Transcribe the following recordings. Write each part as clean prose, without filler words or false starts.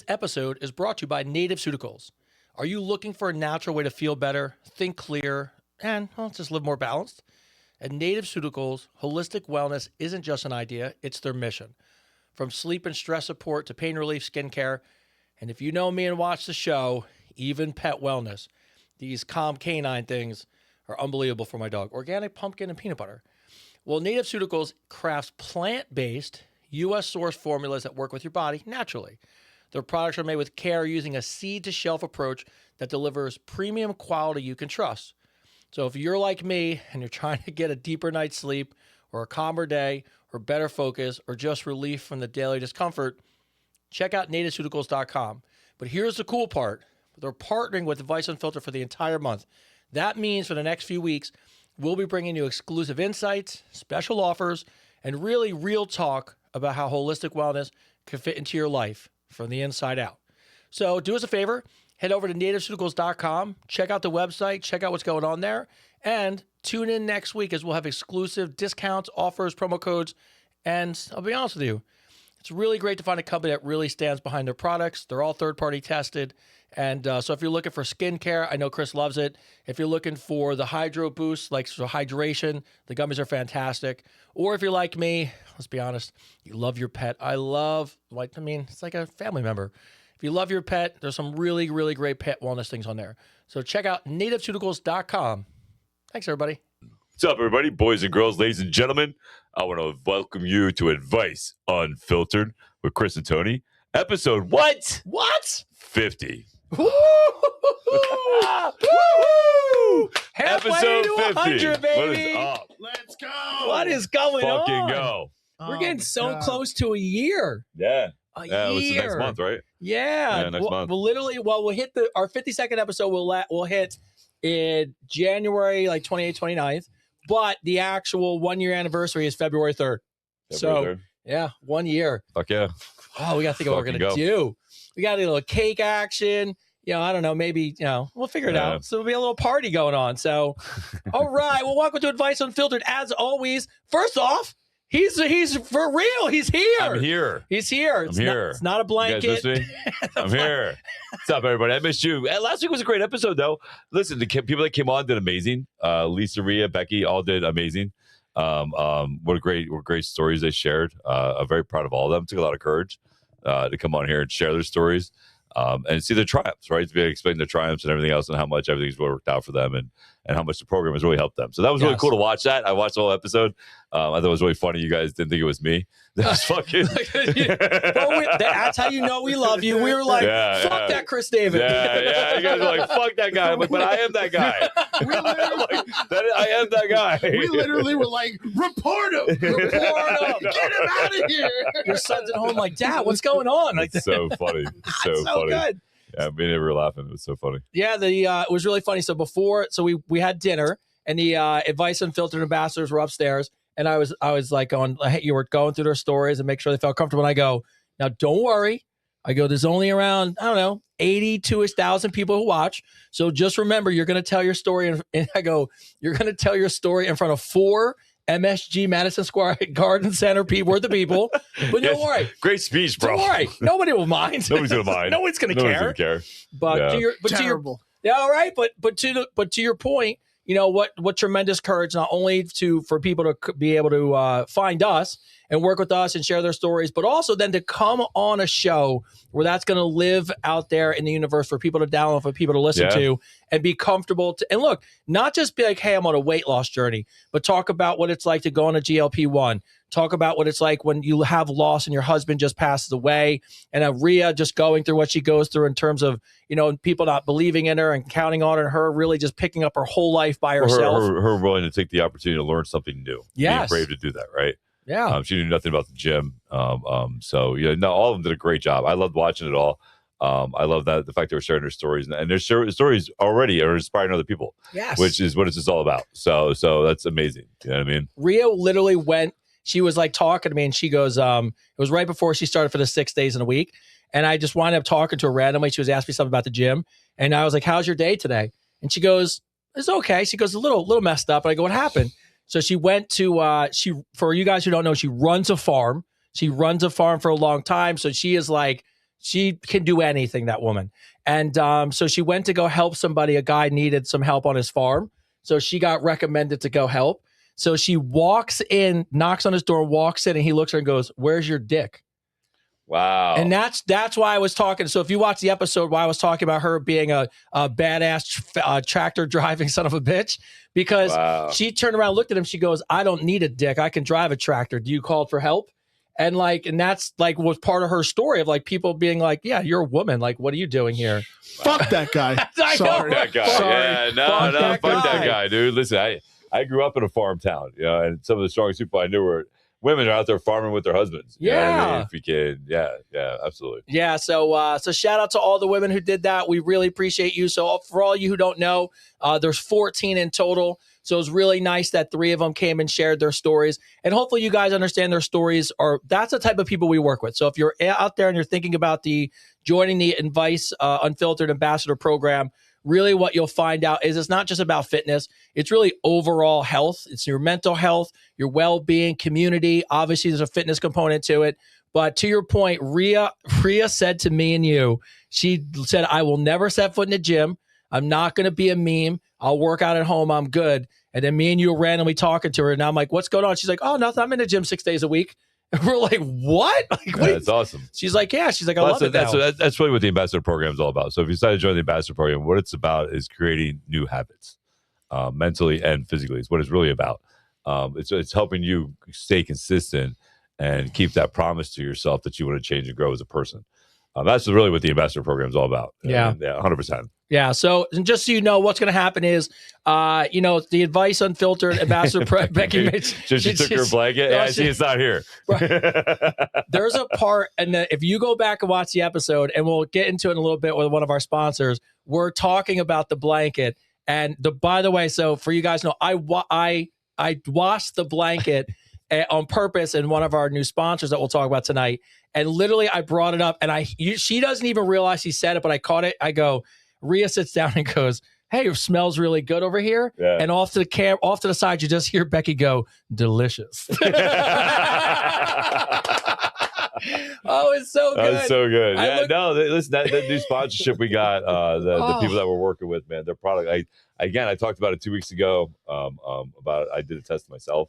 episode is brought to you by Native Pharmaceuticals. Are you looking for a natural way to feel better, think clear, and just live more balanced? At Native Pharmaceuticals, holistic wellness isn't just an idea, it's their mission. From sleep and stress support to pain relief, skincare, and if you know me and watch the show, even pet wellness. These calm canine things are unbelievable for my dog. Organic pumpkin and peanut butter. Well, Native Pharmaceuticals crafts plant-based, U.S.-sourced formulas that work with your body naturally. Their products are made with care using a seed-to-shelf approach that delivers premium quality you can trust. So if you're like me and you're trying to get a deeper night's sleep or a calmer day or better focus or just relief from the daily discomfort, check out nativeceuticals.com. But here's the cool part. They're partnering with Advice Unfiltered for the entire month. That means for the next few weeks, we'll be bringing you exclusive insights, special offers, and really real talk about how holistic wellness can fit into your life from the inside out. So do us a favor, head over to nativeceuticals.com, check out the website, check out what's going on there, and tune in next week as we'll have exclusive discounts, offers, promo codes, and I'll be honest with you, it's really great to find a company that really stands behind their products. They're all third-party tested. And so if you're looking for skincare, I know Chris loves it. If you're looking for the Hydro Boost, like so hydration, the gummies are fantastic. Or if you're like me, let's be honest, you love your pet. It's like a family member. If you love your pet, there's some really, really great pet wellness things on there. So check out nativeceuticals.com. Thanks, everybody. What's up, everybody? Boys and girls, ladies and gentlemen. I want to welcome you to Advice Unfiltered with Chris and Tony. Episode what? 50. Woo! Halfway Episode to 50. 100, baby. What is up? Let's go. What is going on? Fucking go. We're getting so close to a year. Yeah. A Yeah, year. it's the next month, right? Yeah. Next month. We'll hit our 52nd episode. We'll hit in January, like 28th, 29th. But the actual 1 year anniversary is February 3rd. February 3rd. Yeah, 1 year. Fuck yeah. Oh, we got to think of what we're going to do. We got a little cake action. I don't know, maybe, we'll figure it out. So there'll be a little party going on. So, all right. Well, welcome to Advice Unfiltered. As always, first off, he's for real. He's here. I'm here. He's here. I'm here. It's not a blanket. You guys miss me? I'm here. What's up, everybody? I missed you. Last week was a great episode, though. Listen, the people that came on did amazing. Lisa, Rhea, Becky, all did amazing. What great stories they shared. I'm very proud of all of them. It took a lot of courage to come on here and share their stories and see their triumphs, right? To be able to explain their triumphs and everything else and how much everything's worked out for them and how much the program has really helped them. So that was really cool to watch that. I watched the whole episode. I thought it was really funny. You guys didn't think it was me. That was fucking. That's how you know we love you. We were like, fuck that Chris David. Yeah. You guys are like, fuck that guy. I'm like, but I am that guy. I am that guy. We literally were like, report him. Get him out of here. Your son's at home like, Dad, what's going on? Like, it's so funny. So funny. Good. Yeah, me and they were laughing. It was so funny. Yeah, it was really funny. So we had dinner, and the Advice Unfiltered ambassadors were upstairs, and I was like going, hey, you were going through their stories and make sure they felt comfortable. And I go, now don't worry. I go, there's only around 82,000 people who watch. So just remember, you're going to tell your story, and I go, you're going to tell your story in front of 4 MSG Madison Square Garden Center worth of people. But don't worry. Great speech, bro. Don't worry. Nobody will mind. Nobody's gonna mind. No one's gonna care. But terrible. All right. But to your point, what tremendous courage, not only for people to be able to find us and work with us and share their stories, but also then to come on a show where that's going to live out there in the universe for people to download, for people to listen to, and be comfortable. And look, not just be like, hey, I'm on a weight loss journey, but talk about what it's like to go on a GLP-1. Talk about what it's like when you have loss and your husband just passes away, and Rhea just going through what she goes through in terms of, people not believing in her and counting on her, and her really just picking up her whole life by herself. Her willing to take the opportunity to learn something new. Yes. Being brave to do that, right? Yeah. She knew nothing about the gym. So all of them did a great job. I loved watching it all. I love that the fact they were sharing their stories, and their stories already are inspiring other people. Yes. Which is what it's all about. So that's amazing. You know what I mean? Rhea literally went. She was like talking to me, and she goes, it was right before she started for the 6 days in a week. And I just wound up talking to her randomly. She was asking me something about the gym. And I was like, how's your day today? And she goes, it's okay. She goes, a little messed up. And I go, what happened? So she went to, for you guys who don't know, she runs a farm. She runs a farm for a long time. So she is like, She can do anything, that woman. And so she went to go help somebody. A guy needed some help on his farm. So she got recommended to go help. So she walks in, knocks on his door, walks in, and he looks at her and goes, "Where's your dick?" Wow. And that's why I was talking. So if you watch the episode why I was talking about her being a badass tractor driving son of a bitch, because she turned around, looked at him. She goes, "I don't need a dick. I can drive a tractor. Do you call for help?" And that's like was part of her story of like people being like, "Yeah, you're a woman. Like, what are you doing here?" Fuck that guy. Fuck that guy. Sorry. Yeah, fuck that guy, dude. Listen, I grew up in a farm town, and some of the strongest people I knew were women are out there farming with their husbands. You know what I mean? If we can, yeah, absolutely. Yeah, so shout out to all the women who did that. We really appreciate you. So for all you who don't know, there's 14 in total. So it was really nice that 3 of them came and shared their stories. And hopefully you guys understand their stories that's the type of people we work with. So if you're out there and you're thinking about joining the Advice Unfiltered Ambassador Program, really what you'll find out is it's not just about fitness. It's really overall health. It's your mental health, your well-being, community. Obviously, there's a fitness component to it. But to your point, Rhea said to me and you, she said, "I will never set foot in the gym. I'm not going to be a meme. I'll work out at home. I'm good." And then me and you were randomly talking to her. And I'm like, "What's going on?" She's like, "Oh, nothing. I'm in the gym 6 days a week." And we're like, "What?" Like, that's awesome. She's like, "Yeah." She's like, "I love it now." That's really what the Ambassador Program is all about. So if you decide to join the Ambassador Program, what it's about is creating new habits, mentally and physically. It's what it's really about. It's helping you stay consistent and keep that promise to yourself that you want to change and grow as a person. That's really what the Ambassador Program is all about. Yeah. 100%. Yeah. So, and just so you know, what's going to happen is, the Advice Unfiltered Ambassador Becky Mitch. She took her blanket. Yeah, I see it's not here. There's a part, and if you go back and watch the episode, and we'll get into it in a little bit with one of our sponsors, we're talking about the blanket. And by the way, so for you guys know, I washed the blanket on purpose in one of our new sponsors that we'll talk about tonight. And literally, I brought it up, and she doesn't even realize he said it, but I caught it. I go, Rhea sits down and goes, "Hey, it smells really good over here." Yeah. And off to the side, you just hear Becky go, "Delicious." Oh, it's so good. That's so good. Listen, that new sponsorship we got, the people that we're working with, man, their product. I talked about it 2 weeks ago. I did a test myself.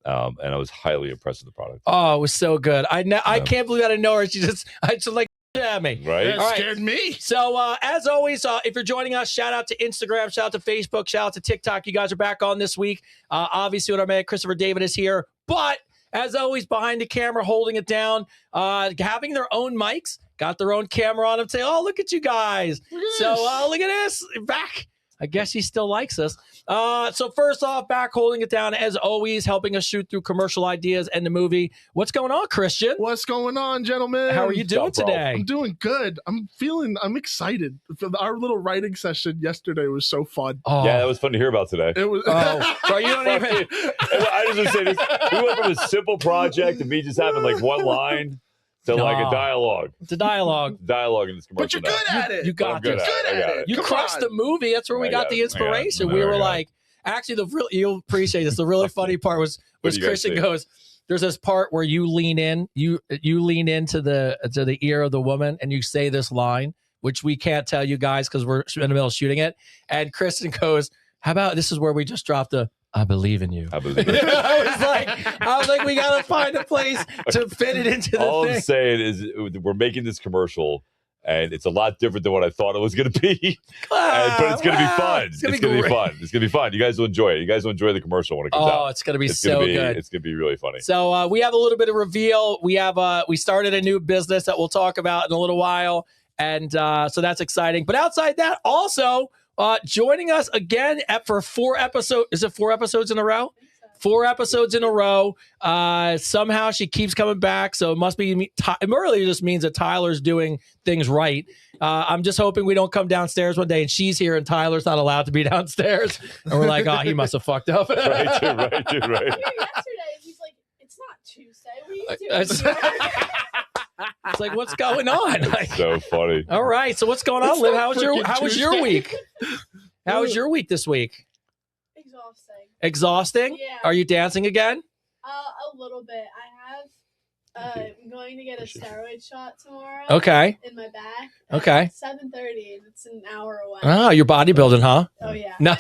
And I was highly impressed with the product. Oh, it was so good. I can't believe I didn't know her. I just like at me. Right? It scared me. So as always, if you're joining us, shout out to Instagram, shout out to Facebook, shout out to TikTok. You guys are back on this week. Obviously, with our man Christopher David is here, but as always, behind the camera, holding it down, having their own mics, got their own camera on them. Say, "Oh, look at you guys!" Look at this back. I guess he still likes us. So first off, back holding it down, as always, helping us shoot through commercial ideas and the movie. What's going on, Christian? What's going on, gentlemen? How are you doing today? I'm doing good. I'm excited. Our little writing session yesterday was so fun. Oh. Yeah, that was fun to hear about today. It was. So you don't even. I just want to say this. We went from a simple project to me just having like one line to like a dialogue. It's a dialogue. Dialogue in this commercial. But you're good at it. You got this. Good at it. You crushed the movie. That's where we got the inspiration. We were like, actually, you'll appreciate this. The really funny part was Christian goes, there's this part where you lean in, you lean into the ear of the woman and you say this line, which we can't tell you guys because we're in the middle of shooting it. And Kristen goes, "How about this is where we just dropped I believe in you." I believe in you. I was like, we got to find a place to fit it into the All thing. I'm saying is we're making this commercial, and it's a lot different than what I thought it was going to be. But it's going to be fun. It's going to be fun. It's going to be fun. You guys will enjoy it. You guys will enjoy the commercial when it comes out. Oh, it's going to be so good. It's going to be really funny. So we have a little bit of reveal. We started a new business that we'll talk about in a little while. And so that's exciting. But outside that, also joining us again for 4 episodes. Is it 4 episodes in a row? 4 episodes in a row. Somehow she keeps coming back. So it must be, it really just means that Tyler's doing things right. I'm just hoping we don't come downstairs one day and she's here and Tyler's not allowed to be downstairs. And we're like, "Oh, he must have fucked up." Right. Yesterday, he's like, "It's not Tuesday. What are you doing?" It's like, what's going on? So funny. All right. So what's going on, Liv? How was your week? How was your week this week? Exhausting. Exhausting? Yeah. Are you dancing again? A little bit. I'm going to get a steroid shot tomorrow. Okay. In my back. Okay. 7:30, and it's an hour away. Oh, you're bodybuilding, huh? Oh yeah. No,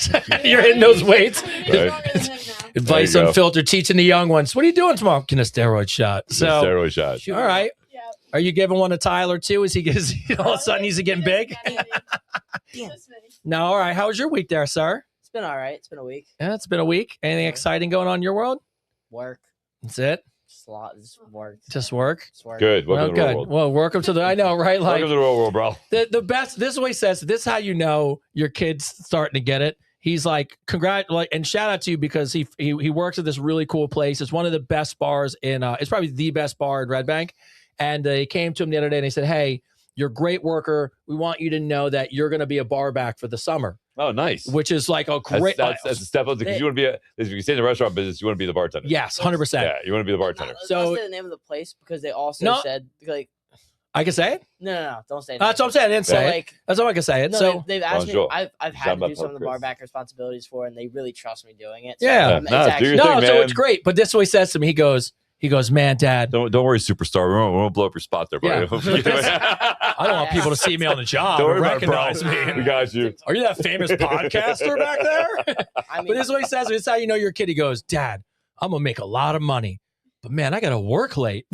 you're hitting those weights. I'm Right. stronger than him now. Advice There you go. Unfiltered, teaching the young ones. What are you doing tomorrow? Getting a steroid shot. So, Steroid shot. all right. Yeah. Are you giving one to Tyler too? Is he all of a sudden he's getting big? It's just me. No, all right. How was your week there, sir? It's been all right. It's been a week. Yeah, it's been a week. Anything exciting going on in your world? Work. That's it. Just a lot. Just work. Just work. Just work. Good. Welcome Well, to the real good. world. Well, welcome to the. I know, right? Like Welcome to the real world, bro. the best. This is what he says. This is how you know your kid's starting to get it. He's like, and shout out to you because he works at this really cool place. It's one of the best bars in. It's probably the best bar in Red Bank. And they came to him the other day and they said, "Hey, you're a great worker. We want you to know that you're going to be a bar back for the summer." Oh, nice. Which is like a great. That's a step up because you want to be if you stay in the restaurant business, you want to be the bartender. Yes, 100%. Yeah, you want to be the bartender. So say the name of the place because they also said like I can say it. no, don't say. That's what I'm saying. I didn't So say it. like That's all I can say it. no, So they've asked me. Bonjour. I've had to do Jean-Baptiste some of the bar Chris. back responsibilities for, and they really trust me doing it. So Yeah. it's Nah, do actually- your no, thing, so man. it's great. But this is what he says to me. He goes, man, Dad. Don't worry, superstar. We won't blow up your spot there, bro. Yeah. I don't want people to see me on the job Don't and worry about it, bro. recognize me. We got you. Are you that famous podcaster back there? I mean, But this is what he says. This is how you know your kid. He goes, Dad, I'm going to make a lot of money. But man, I got to work late.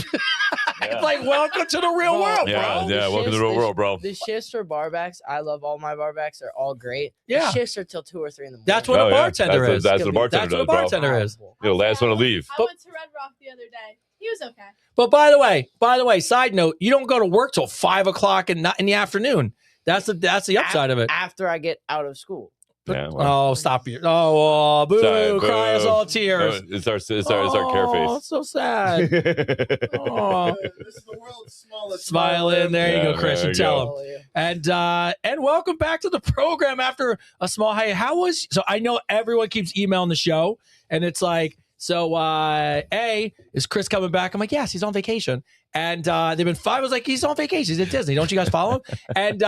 Yeah. It's like, welcome to the real world, Yeah, bro. yeah. Welcome to the real world, bro. the shifts for barbacks, I love all my barbacks. They're all great. Yeah. The shifts are till 2 or 3 in the morning. That's what Oh, a yeah. bartender is. That's what a bartender That's what a does, bro. bartender is. You're the last one to leave. I went to Red Rock the other day. He was okay. But by the way, side note, you don't go to work till 5 o'clock in the afternoon. That's the upside of it. After I get out of school. Yeah, well, Oh, stop your! Oh, boo! Sorry, Cry us boo. all tears. it's our care Oh, face. it's so sad. Oh, This is the world's smallest smiling. There you Yeah, go, Christian. there you Tell go. him. And welcome back to the program after a small hiatus. How was? So I know everyone keeps emailing the show, and it's like, so is Chris coming back? I'm like, yes, he's on vacation. And they've been I was like, he's on vacation. He's at Disney. Don't you guys follow him? And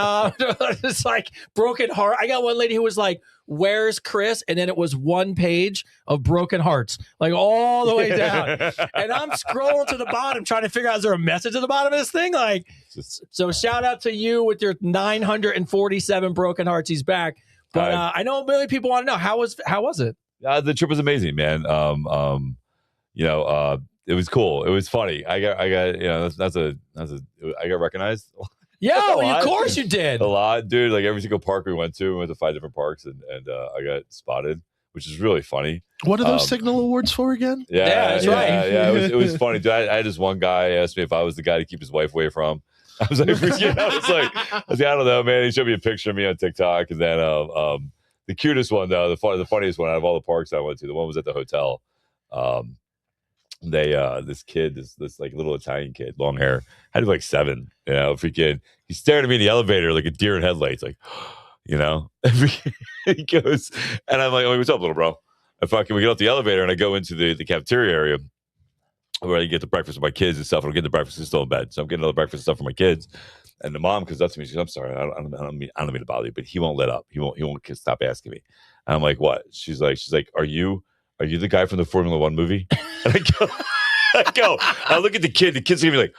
it's like broken heart. I got one lady who was like, where's Chris? And then it was one page of broken hearts, like all the way down. And I'm scrolling to the bottom trying to figure out, is there a message at the bottom of this thing? Like, so shout out to you with your 947 broken hearts. He's back. But I know a million people want to know, how was it? The trip was amazing, man. It was cool. It was funny. I got I got recognized Yeah, That's a well, lot. of course you did. a lot, dude. Like every single park we went to 5 different parks, and I got spotted, which is really funny. What are those Um, signal awards for again? Yeah, that's right. Yeah, it was funny, dude. I had this one guy asked me if I was the guy to keep his wife away from. I was like, I don't know, man. He showed me a picture of me on TikTok, and then the cutest one though, the funniest one out of all the parks I went to, the one was at the hotel. This like little Italian kid, long hair, had to be like 7, freaking. He's staring at me in the elevator like a deer in headlights, like, he goes, and I'm like, oh, what's up, little bro? We get off the elevator and I go into the cafeteria area where I get the breakfast with my kids and stuff. And I'm getting the breakfast, is still in bed, so I'm getting all the breakfast and stuff for my kids. And the mom comes up to me. She goes, "I'm sorry, I don't mean to bother you, but he won't let up. He won't stop asking me." And I'm like, "What?" She's like, "Are you the guy from the Formula One movie?" And I look at the kid. The kid's gonna be like,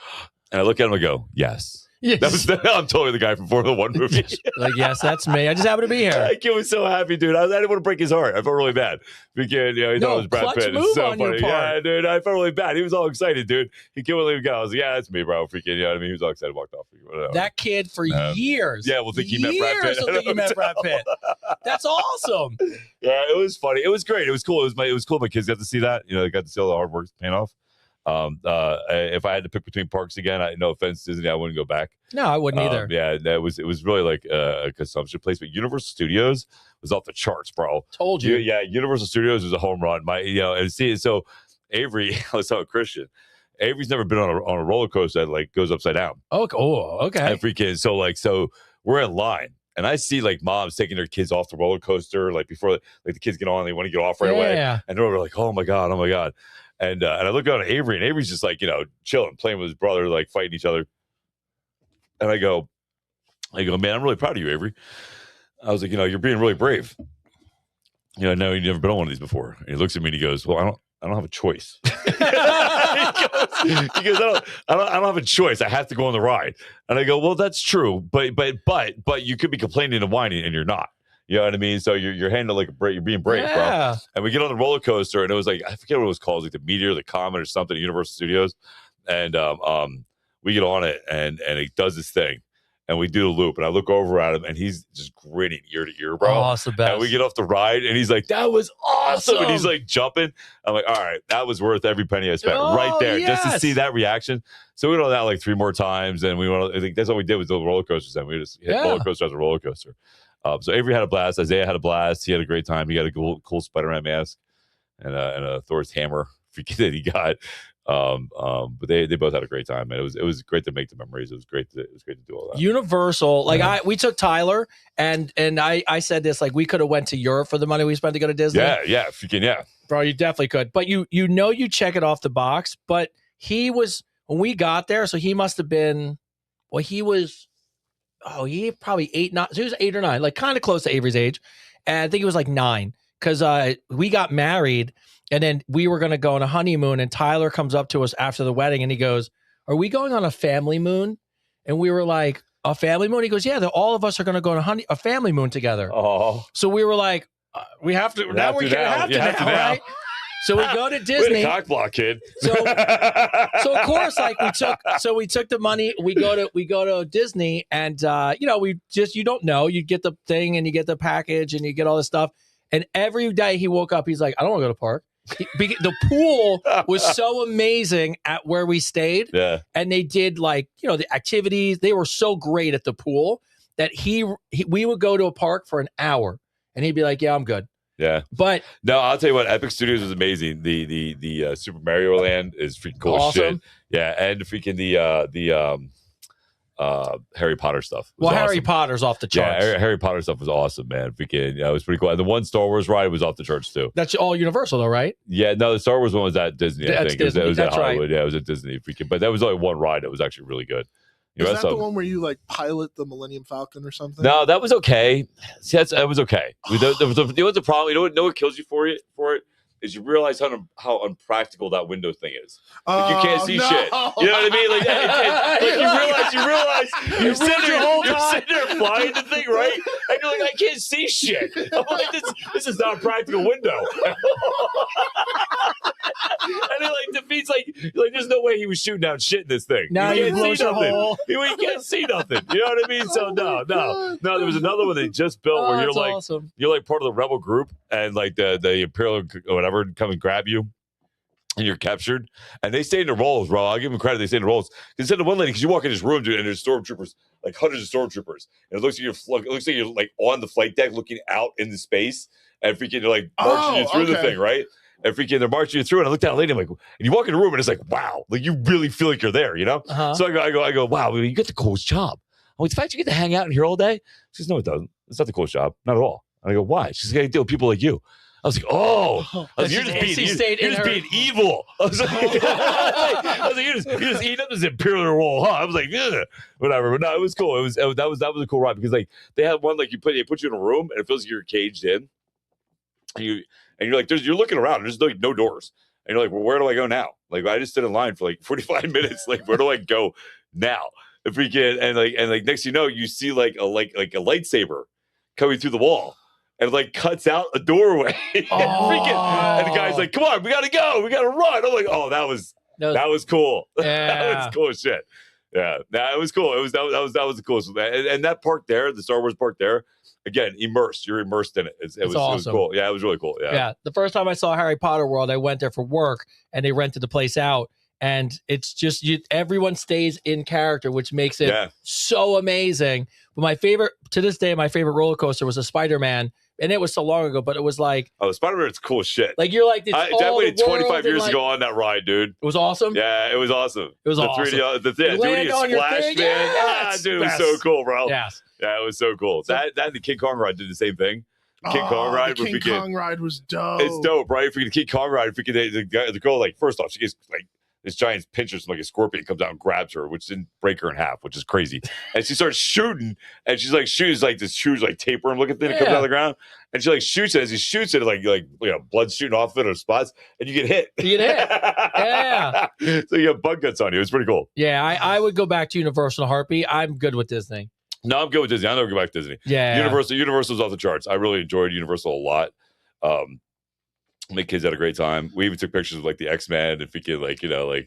and I look at him and go, "Yes." Yes. I'm totally the guy from Formula One movie. Like, yes, that's me. I just happen to be here. That kid was so happy, dude. I didn't want to break his heart. I felt really bad because he thought it was Brad clutch Pitt. move It's so on your funny. part. Yeah, dude. I felt really bad. He was all excited, dude. He couldn't let me go. I was like, yeah, that's me, bro. Freaking, you know what I mean? He was all excited, walked off. Whatever. That kid for years. Yeah, we'll think he met Brad Pitt. Years will think he met Brad Pitt. That's awesome. Yeah, it was funny. It was great. It was cool. It was cool. My kids got to see that. They got to see all the hard work paying off. If I had to pick between parks again, no offense, Disney, I wouldn't go back. No, I wouldn't either. Yeah, it was really like a consumption place. But Universal Studios was off the charts, bro. Told you. Yeah, Universal Studios was a home run. And see, so Avery, I was telling Christian, Avery's never been on a roller coaster that like goes upside down. Okay. Every kid. So we're in line. And I see like moms taking their kids off the roller coaster, like before like the kids get on, they want to get off right away. Yeah. And they're like, oh my God. And I look out at Avery, and Avery's just like, chilling, playing with his brother, like fighting each other. And I go, man, I'm really proud of you, Avery. I was like, you're being really brave. No, you've never been on one of these before. And he looks at me and he goes, well, I don't have a choice. He goes, I don't have a choice. I have to go on the ride. And I go, well, that's true, but you could be complaining and whining, and you're not. You know what I mean? So you're handling like you're being brave, Yeah. bro. And we get on the roller coaster, and it was like I forget what it was called, like the Meteor, the Comet, or something, at Universal Studios. And we get on it, and it does this thing, and we do the loop, and I look over at him, and he's just grinning ear to ear, bro. Oh, it's the best. And we get off the ride, and he's like, "That was awesome!" And he's like jumping. I'm like, "All right, that was worth every penny I spent right there just to see that reaction." So we went on that like 3 more times, and we went. I think that's all we did was the roller coasters. And we just hit roller coaster after roller coaster. So Avery had a blast. Isaiah had a blast. He had a great time. He got a cool Spider-Man mask and a Thor's hammer that he got. But they both had a great time, and it was great to make the memories. It was great to do all that. Universal, like we took Tyler, and I said this, like we could have went to Europe for the money we spent to go to Disney. Yeah, if you can, yeah, bro, you definitely could. But you check it off the box. But he was when we got there, so he must have been, well, he was, he probably 8, 9. So he was 8 or 9, like kind of close to Avery's age, and I think he was like 9 because we got married. And then we were going to go on a honeymoon, and Tyler comes up to us after the wedding, and he goes, "Are we going on a family moon?" And we were like, "A family moon?" He goes, "Yeah, all of us are going to go on a family moon together." Oh, so we were like, "We have to now. We're going to have to now, right?" So we go to Disney. Cock block, kid. So of course, like we took the money. We go to Disney, and we just, you don't know. You get the thing, and you get the package, and you get all this stuff. And every day he woke up, he's like, "I don't want to go to the park." The pool was so amazing at where we stayed. Yeah. And they did like, the activities. They were so great at the pool that we would go to a park for an hour and he'd be like, "Yeah, I'm good." Yeah. But no, I'll tell you what, Epic Studios is amazing. The Super Mario Land is freaking cool awesome. Shit. Yeah. And freaking the Harry Potter stuff. Well, awesome. Harry Potter's off the charts. Yeah, Harry Potter stuff was awesome, man. Freaking, it was pretty cool. And the one Star Wars ride was off the charts too. That's all Universal, though, right? Yeah, no, the Star Wars one was at Disney. I think Disney. It was at Hollywood. Right. Yeah, it was at Disney. Freaking, but that was only one ride. That was actually really good. Is that the one where you like pilot the Millennium Falcon or something? No, that was okay. See, that was okay. There was the problem. You know what kills you for it? Is you realize how unpractical that window thing is. Like you can't see shit. You know what I mean? Like you realize you're sitting there flying the thing, right? And you're like, I can't see shit. I'm like, this is not a practical window. And it like defeats like there's no way he was shooting down shit in this thing. Now you blow your hole. He can't see nothing. You know what I mean? So no. There was another one they just built where you're like awesome. You're like part of the rebel group, and like the Imperial or whatever come and grab you, and you're captured. And they stay in their roles, bro. I'll give them credit. They stay in the roles. Instead of one lady, because you walk in this room, dude, and there's stormtroopers, like hundreds of stormtroopers, and it looks like you're like on the flight deck looking out into space, and freaking they're like marching you through the thing, right? And freaking they're marching you through, and I looked at a lady, I'm like, and you walk in the room, and it's like, wow, like you really feel like you're there, you know? Uh-huh. So I go, wow, you get the coolest job. I'm like, the fact you get to hang out in here all day? She says, no, it doesn't. It's not the coolest job, not at all. And I go, why? She's got to deal with people like you. I was like, you're just being evil. I was like, you're just eating up this Imperial roll, huh? I was like, whatever. But no, it was cool. That was a cool ride because like they had one like they put you in a room and it feels like you're caged in, and you're like you're looking around. There's like no doors, and you're like, well, where do I go now? Like I just stood in line for like 45 minutes. Like where do I go now? If we get and next you know you see like a lightsaber coming through the wall. And like cuts out a doorway. And the guy's like, "Come on, we gotta go, we gotta run." I'm like, "Oh, that was cool. Yeah. That was cool shit." Yeah, it was cool. That was the coolest. And that park there, the Star Wars park there, again, immersed. You're immersed in it. It was awesome. It was cool. Yeah, it was really cool. Yeah. The first time I saw Harry Potter World, I went there for work, and they rented the place out. And it's just everyone stays in character, which makes it so amazing. But my favorite roller coaster was a Spider-Man. And it was so long ago, but it was like... Oh, Spider-Man's cool shit. Like, you're like... I waited 25 years ago on that ride, dude. It was awesome? Yeah, it was awesome. It was awesome. 3D, the 3D splash, man. Dude, it was so cool, bro. Yes. Yeah, it was so cool. That and the King Kong ride did the same thing. King Kong ride. The King Kong ride was dope. It's dope, right? If we could King Kong ride, if we could, the girl, like, first off, she gets, like, this giant pincher, like a scorpion, comes out and grabs her, which didn't break her in half, which is crazy. And she starts shooting, and she's like shooting like this huge like tapeworm looking thing that comes out of the ground, and she like shoots it. As he shoots it, like blood shooting off it or spots, and you get hit. You get hit. Yeah. So you have bug guts on you. It's pretty cool. Yeah, I would go back to Universal in a heartbeat. I'm good with Disney. No, I'm good with Disney. I'll never go back to Disney. Yeah. Universal's off the charts. I really enjoyed Universal a lot. My kids had a great time. We even took pictures of like the X-Men and freaking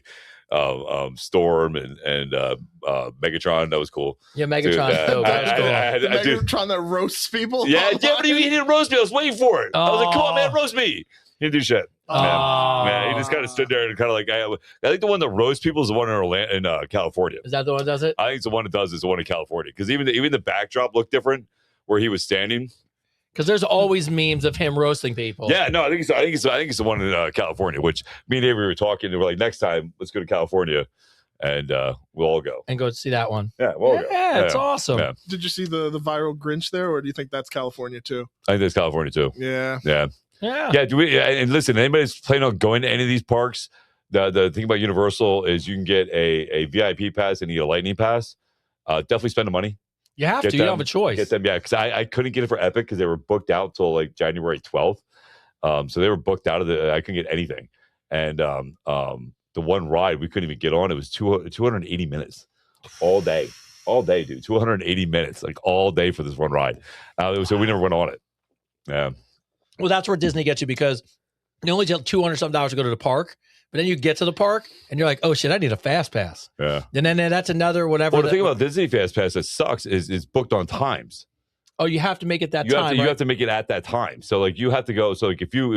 Storm and Megatron. That was cool. Yeah, Megatron. Megatron that roasts people. Yeah, but he didn't roast me. I was waiting for it. I was like, come on, man, roast me. He didn't do shit. Man, he just kind of stood there and kind of like, I think the one that roasts people is the one in California. Is that the one that does it? I think it's the one that does is the one in California. Because even the backdrop looked different where he was standing. Because there's always memes of him roasting people. Yeah, no, I think it's the one in California. Which me and Avery were talking. And we're like, next time, let's go to California, and we'll all go and go see that one. Yeah, we'll all go. Yeah, it's awesome. Yeah. Did you see the viral Grinch there, or do you think that's California too? I think that's California too. Yeah. And listen, anybody's planning on going to any of these parks, the thing about Universal is you can get a VIP pass and you get a lightning pass. Definitely spend the money. You have to. You don't have a choice. Get them, yeah. Because I couldn't get it for Epic because they were booked out till like January 12th. So they were booked out I couldn't get anything. And the one ride we couldn't even get on. It was 280 minutes all day, dude. 280 minutes, like all day for this one ride. So we never went on it. Yeah. Well, that's where Disney gets you because you only get $200 to go to the park. But then you get to the park and you're like, oh shit, I need a fast pass. Yeah. And then that's another whatever. Well, the thing about Disney Fast Pass that sucks is it's booked on times. Oh, you have to make it you have to make it at that time. So like you have to go. So like if you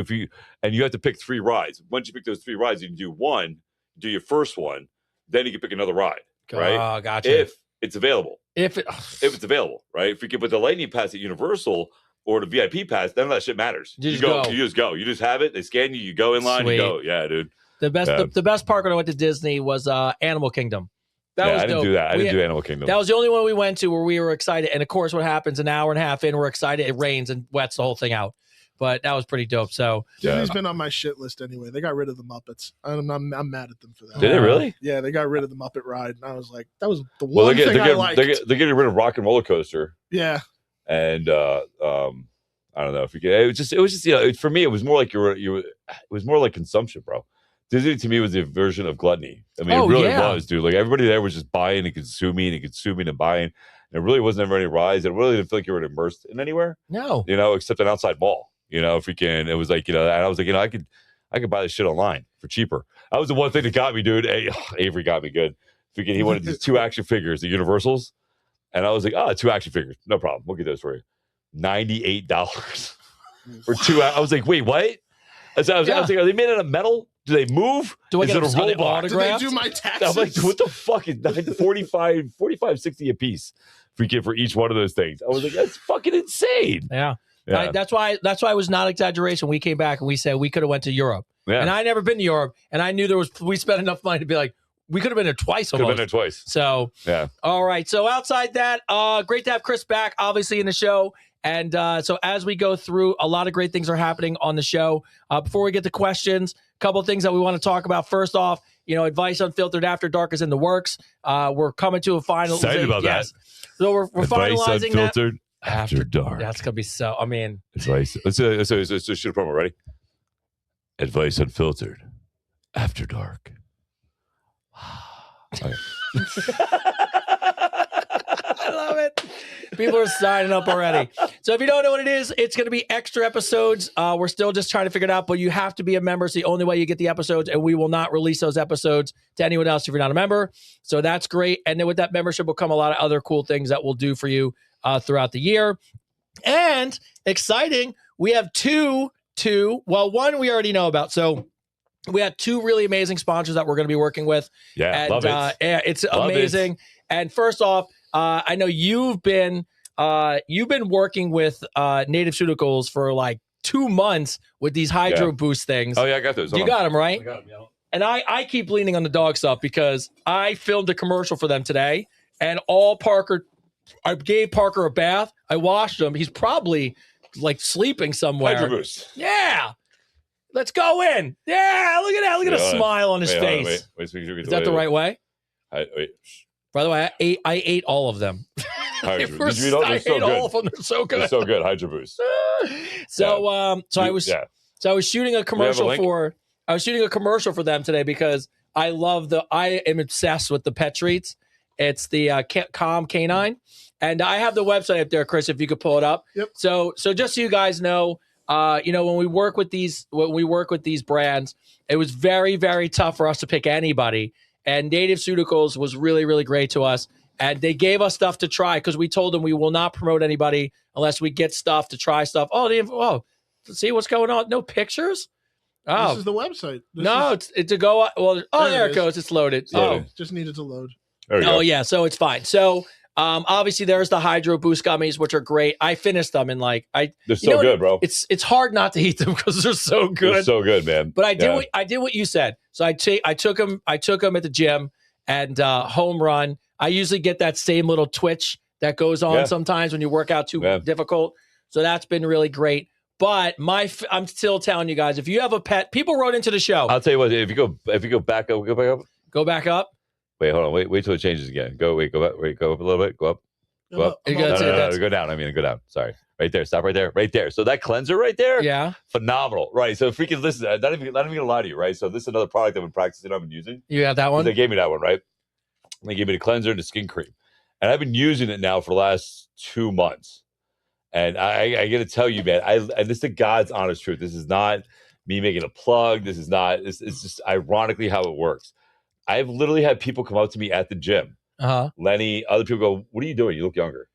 and you have to pick 3 rides. Once you pick those 3 rides, you can do one, do your first one, then you can pick another ride. Right? Oh, gotcha. If it's available. If it's available, right? If you can put the Lightning Pass at Universal or the VIP pass, none of that shit matters. You just go. You just have it. They scan you. You go in line. Sweet. You go. Yeah, dude. The best park when I went to Disney was Animal Kingdom. That was I didn't dope. do that. I didn't do Animal Kingdom. That was the only one we went to where we were excited. And of course, what happens an hour and a half in, we're excited. It rains and wets the whole thing out. But that was pretty dope. So Disney's been on my shit list anyway. They got rid of the Muppets. I'm mad at them for that. Did they really? Yeah, they got rid of the Muppet ride, and I was like, that was the one thing I liked. They're getting rid of Rock and Roller Coaster. Yeah. And I don't know if you get it was just for me it was more like it was more like consumption, bro. Disney to me was a version of gluttony. I mean, it really was, dude. Like everybody there was just buying and consuming and buying. And it really wasn't ever any rides. It really didn't feel like you were immersed in anywhere. No, except an outside mall. Freaking. It was like and I was like, I could buy this shit online for cheaper. That was the one thing that got me, dude. Avery got me good. Freaking, he wanted these 2 action figures, the Universals, and I was like, 2 action figures, no problem. We'll get those for you. $98 for 2 hours. I was like, wait, what? I was like, are they made out of metal? Do they move? Do I get a robot? Do they do my taxes? I'm like, what the fuck is that? 45, 60 a piece for each one of those things. I was like, that's fucking insane. Yeah. That's why it was not exaggeration. We came back and we said we could have went to Europe. Yeah. And I never been to Europe. And I knew we spent enough money to be like, we could have been there twice almost. Could have been there twice. So, yeah. All right. So outside that, great to have Chris back, obviously, in the show. And so as we go through, a lot of great things are happening on the show. Before we get to questions, a couple of things that we want to talk about. First off, Advice Unfiltered After Dark is in the works. We're coming to a final. Excited about that. So we're finalizing Unfiltered After Dark. That's going to be so, Advice. Let's shoot a promo. Ready? Advice Unfiltered After Dark. Okay. I love it. People are signing up already. So if you don't know what it is, it's going to be extra episodes. We're still just trying to figure it out, but you have to be a member. It's the only way you get the episodes, and we will not release those episodes to anyone else if you're not a member. So that's great. And then with that membership will come a lot of other cool things that we'll do for you throughout the year. And exciting, we have one we already know about. So we had 2 really amazing sponsors that we're going to be working with. Yeah, and, love it. It's amazing. And first off, I know you've been working with Native Pharmaceuticals for like 2 months with these Hydro Boost things. Oh yeah, I got those. You got them, right? I got them, yeah. And I keep leaning on the dog stuff because I filmed a commercial for them today, and I gave Parker a bath. I washed him. He's probably like sleeping somewhere. Hydro Boost. Yeah. Let's go in. Yeah, look at that. Look at Wait, a hold on. smile on his Wait, hold on, face. wait, so we can get Is that the right way? Wait. By the way, I ate all of them. Hydro- They were- Did you eat all? I They're so ate all good. of them. They're so They're good. so good. Hydro Boost. So I was shooting a commercial link? for them today because I am obsessed with the pet treats. It's the Calm Canine, and I have the website up there, Chris. If you could pull it up. Yep. So just so you guys know, when we work with these brands, it was very, very tough for us to pick anybody. And Native Suticals was really, really great to us. And they gave us stuff to try because we told them we will not promote anybody unless we get stuff to try stuff. See what's going on? No pictures? Oh, This is the website. it's to go. Well, There there it it goes. It's loaded. It's loaded. Just needed to load. There we go. Oh, yeah. So it's fine. So obviously there's the Hydro Boost gummies, which are great. I finished them and They're so good, bro. It's hard not to eat them because they're so good. They're so good, man. But I did Yeah. I did what you said. So I took them at the gym and home run. I usually get that same little twitch that goes on Yeah. sometimes when you work out too Yeah. difficult. So that's been really great. But I'm still telling you guys, if you have a pet, people wrote into the show. I'll tell you what. If you go back up, Go back up. Wait, hold on. Wait till it changes again. Go up a little bit. Go up. Go up. You I'm gotta all say there. that's- Go down. Go down. Sorry. Right there. Stop right there. Right there. So that cleanser right there, Yeah. phenomenal. Right. So freaking listen. Not even gonna lie to you. Right. So this is another product I've been practicing. I've been using. You have that one? They gave me that one. Right. They gave me the cleanser and the skin cream, and I've been using it now for the last 2 months. And I got to tell you, man, and this is the God's honest truth. This is not me making a plug. This is not. It's just ironically how it works. I've literally had people come up to me at the gym. Uh-huh. Lenny, other people go, "What are you doing? You look younger."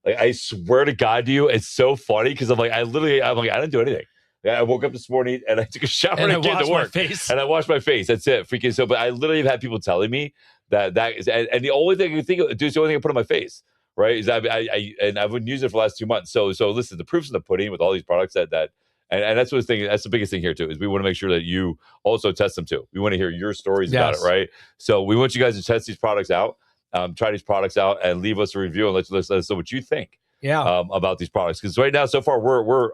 Like I swear to God to you, it's so funny because I'm like, I didn't do anything. I woke up this morning and I took a shower And I and came washed to my work. face. And I washed my face. That's it. Freaking so. But I literally have had people telling me that is, and the only thing I can think of, dude, it's the only thing I put on my face, right? Is I've been using it for the last 2 months. So listen, the proof's in the pudding with all these products and that's what that's the biggest thing here too, is we want to make sure that you also test them too. We want to hear your stories about it, Yes. right? So we want you guys to test these products out, try these products out, and leave us a review and let us know what you think Yeah. about these products. Because right now, so far, we're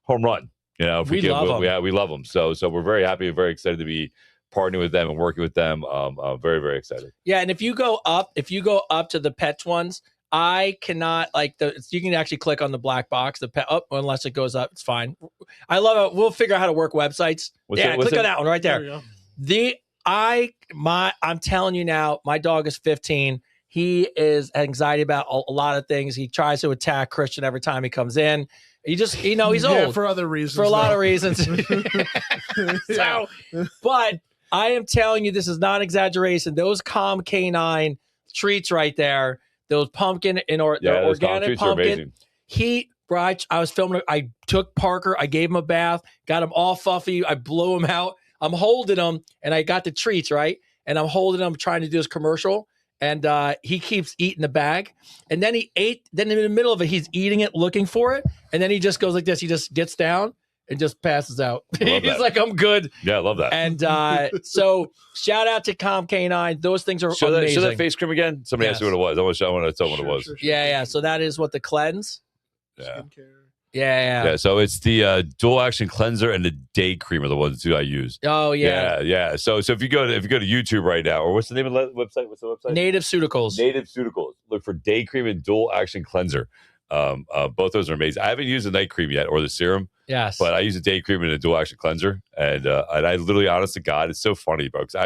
home run. If We love 'em. we love them. So we're very happy, very excited to be partnering with them and working with them. Very, very excited. Yeah, and if you go up to the pets ones, I cannot you can actually click on the black box, the pet up unless it goes up. It's fine. I love it. We'll figure out how to work websites. What's click it? on that one right There there. we go. I'm telling you now, my dog is 15. He is anxiety about a lot of things. He tries to attack Christian every time he comes in. He just, he's Yeah, old for other reasons. for a lot though. of reasons. Yeah. So, but I am telling you, this is not an exaggeration. Those Calm Canine treats right there, those pumpkin Yeah, those organic treats are pumpkin. amazing. I was filming. I took Parker. I gave him a bath. Got him all fluffy. I blew him out. I'm holding him, and I got the treats right, and I'm holding him, trying to do this commercial. And he keeps eating the bag. And then he ate. Then in the middle of it, he's eating it, looking for it. And then he just goes like this. He just gets down and just passes out. Love He's that. like, I'm good. Yeah, I love that. And so shout out to Calm Canine. Those things are Show amazing. that face cream again. Somebody asked me what it was. I want to tell them what it was. Sure. Yeah. So that is what the cleanse. Yeah. Skincare. Yeah. So it's the dual action cleanser and the day cream are the ones two I use. Oh, yeah. Yeah. So if you go to YouTube right now, or what's the name of the website? What's the website? Native Suticals. Native Suticals. Look for day cream and dual action cleanser. Both those are amazing. I haven't used the night cream yet or the serum, Yes. but I use a day cream and a dual action cleanser. And I literally, honest to God, it's so funny, bro. Because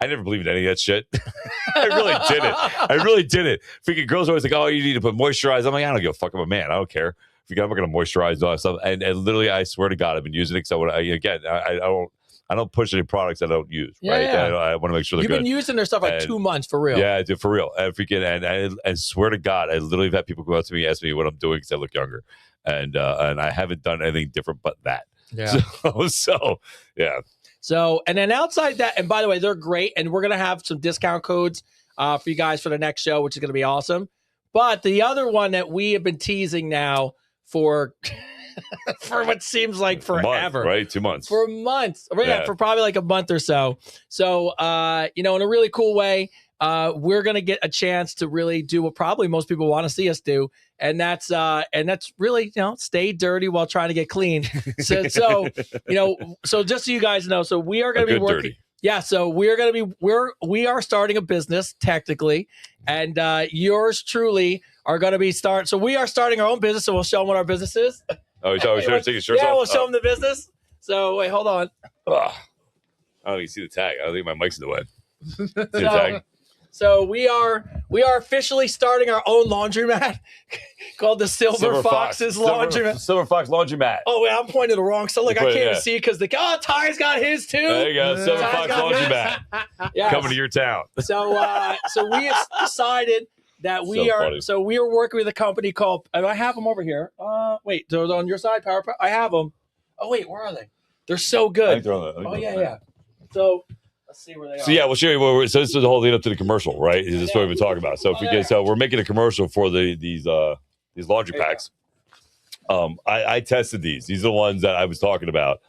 I never believed in any of that shit. I really didn't. Freaking girls are always like, oh, you need to put moisturize. I'm like, I don't give a fuck. I'm a man. I don't care. I'm not going to moisturize and all that stuff. And literally, I swear to God, I've been using it. So I don't push any products I don't use. Yeah, Right? yeah. I want to make sure they're You've good. been using their stuff like And- 2 months for real. Yeah, dude, for real. And freaking, and I swear to God, I literally have had people come up to me, ask me what I'm doing because I look younger, and I haven't done anything different but that. Yeah. So yeah. So, and then outside that, and by the way, they're great. And we're going to have some discount codes for you guys for the next show, which is going to be awesome. But the other one that we have been teasing now for what seems like forever. Month, right? 2 months. For months. Yeah, Yeah. for probably like a month or so. So, in a really cool way, we're going to get a chance to really do what probably most people want to see us do. And that's really, stay dirty while trying to get clean. So just so you guys know, so we are going to be working. Dirty. Yeah. So we are starting a business technically, and yours truly are going to be So we are starting our own business. So we'll show them what our business is. Oh, should I take your shirts off? Yeah, we'll show them the business. So wait, hold on. I don't even see the tag. I don't think my mic's in the way. See the tag? So we are officially starting our own laundromat called the Silver Fox's Laundromat. Silver Fox Laundromat. Oh wait, I'm pointing to the wrong. So look, I can't even see it because Ty's got his too. There you go, Silver Fox Laundromat. Yes. Coming to your town. So we have decided that we are. Funny. So we are working with a company called. And I have them over here. Wait, they're on your side, Power. I have them. Oh wait, where are they? They're so good. I think they're on the, yeah. So. Let's see where they are. So yeah, we'll show you. So this is the whole lead up to the commercial, right? This is what we've been talking about. So we're making a commercial for these laundry packs. I tested these. These are the ones that I was talking about.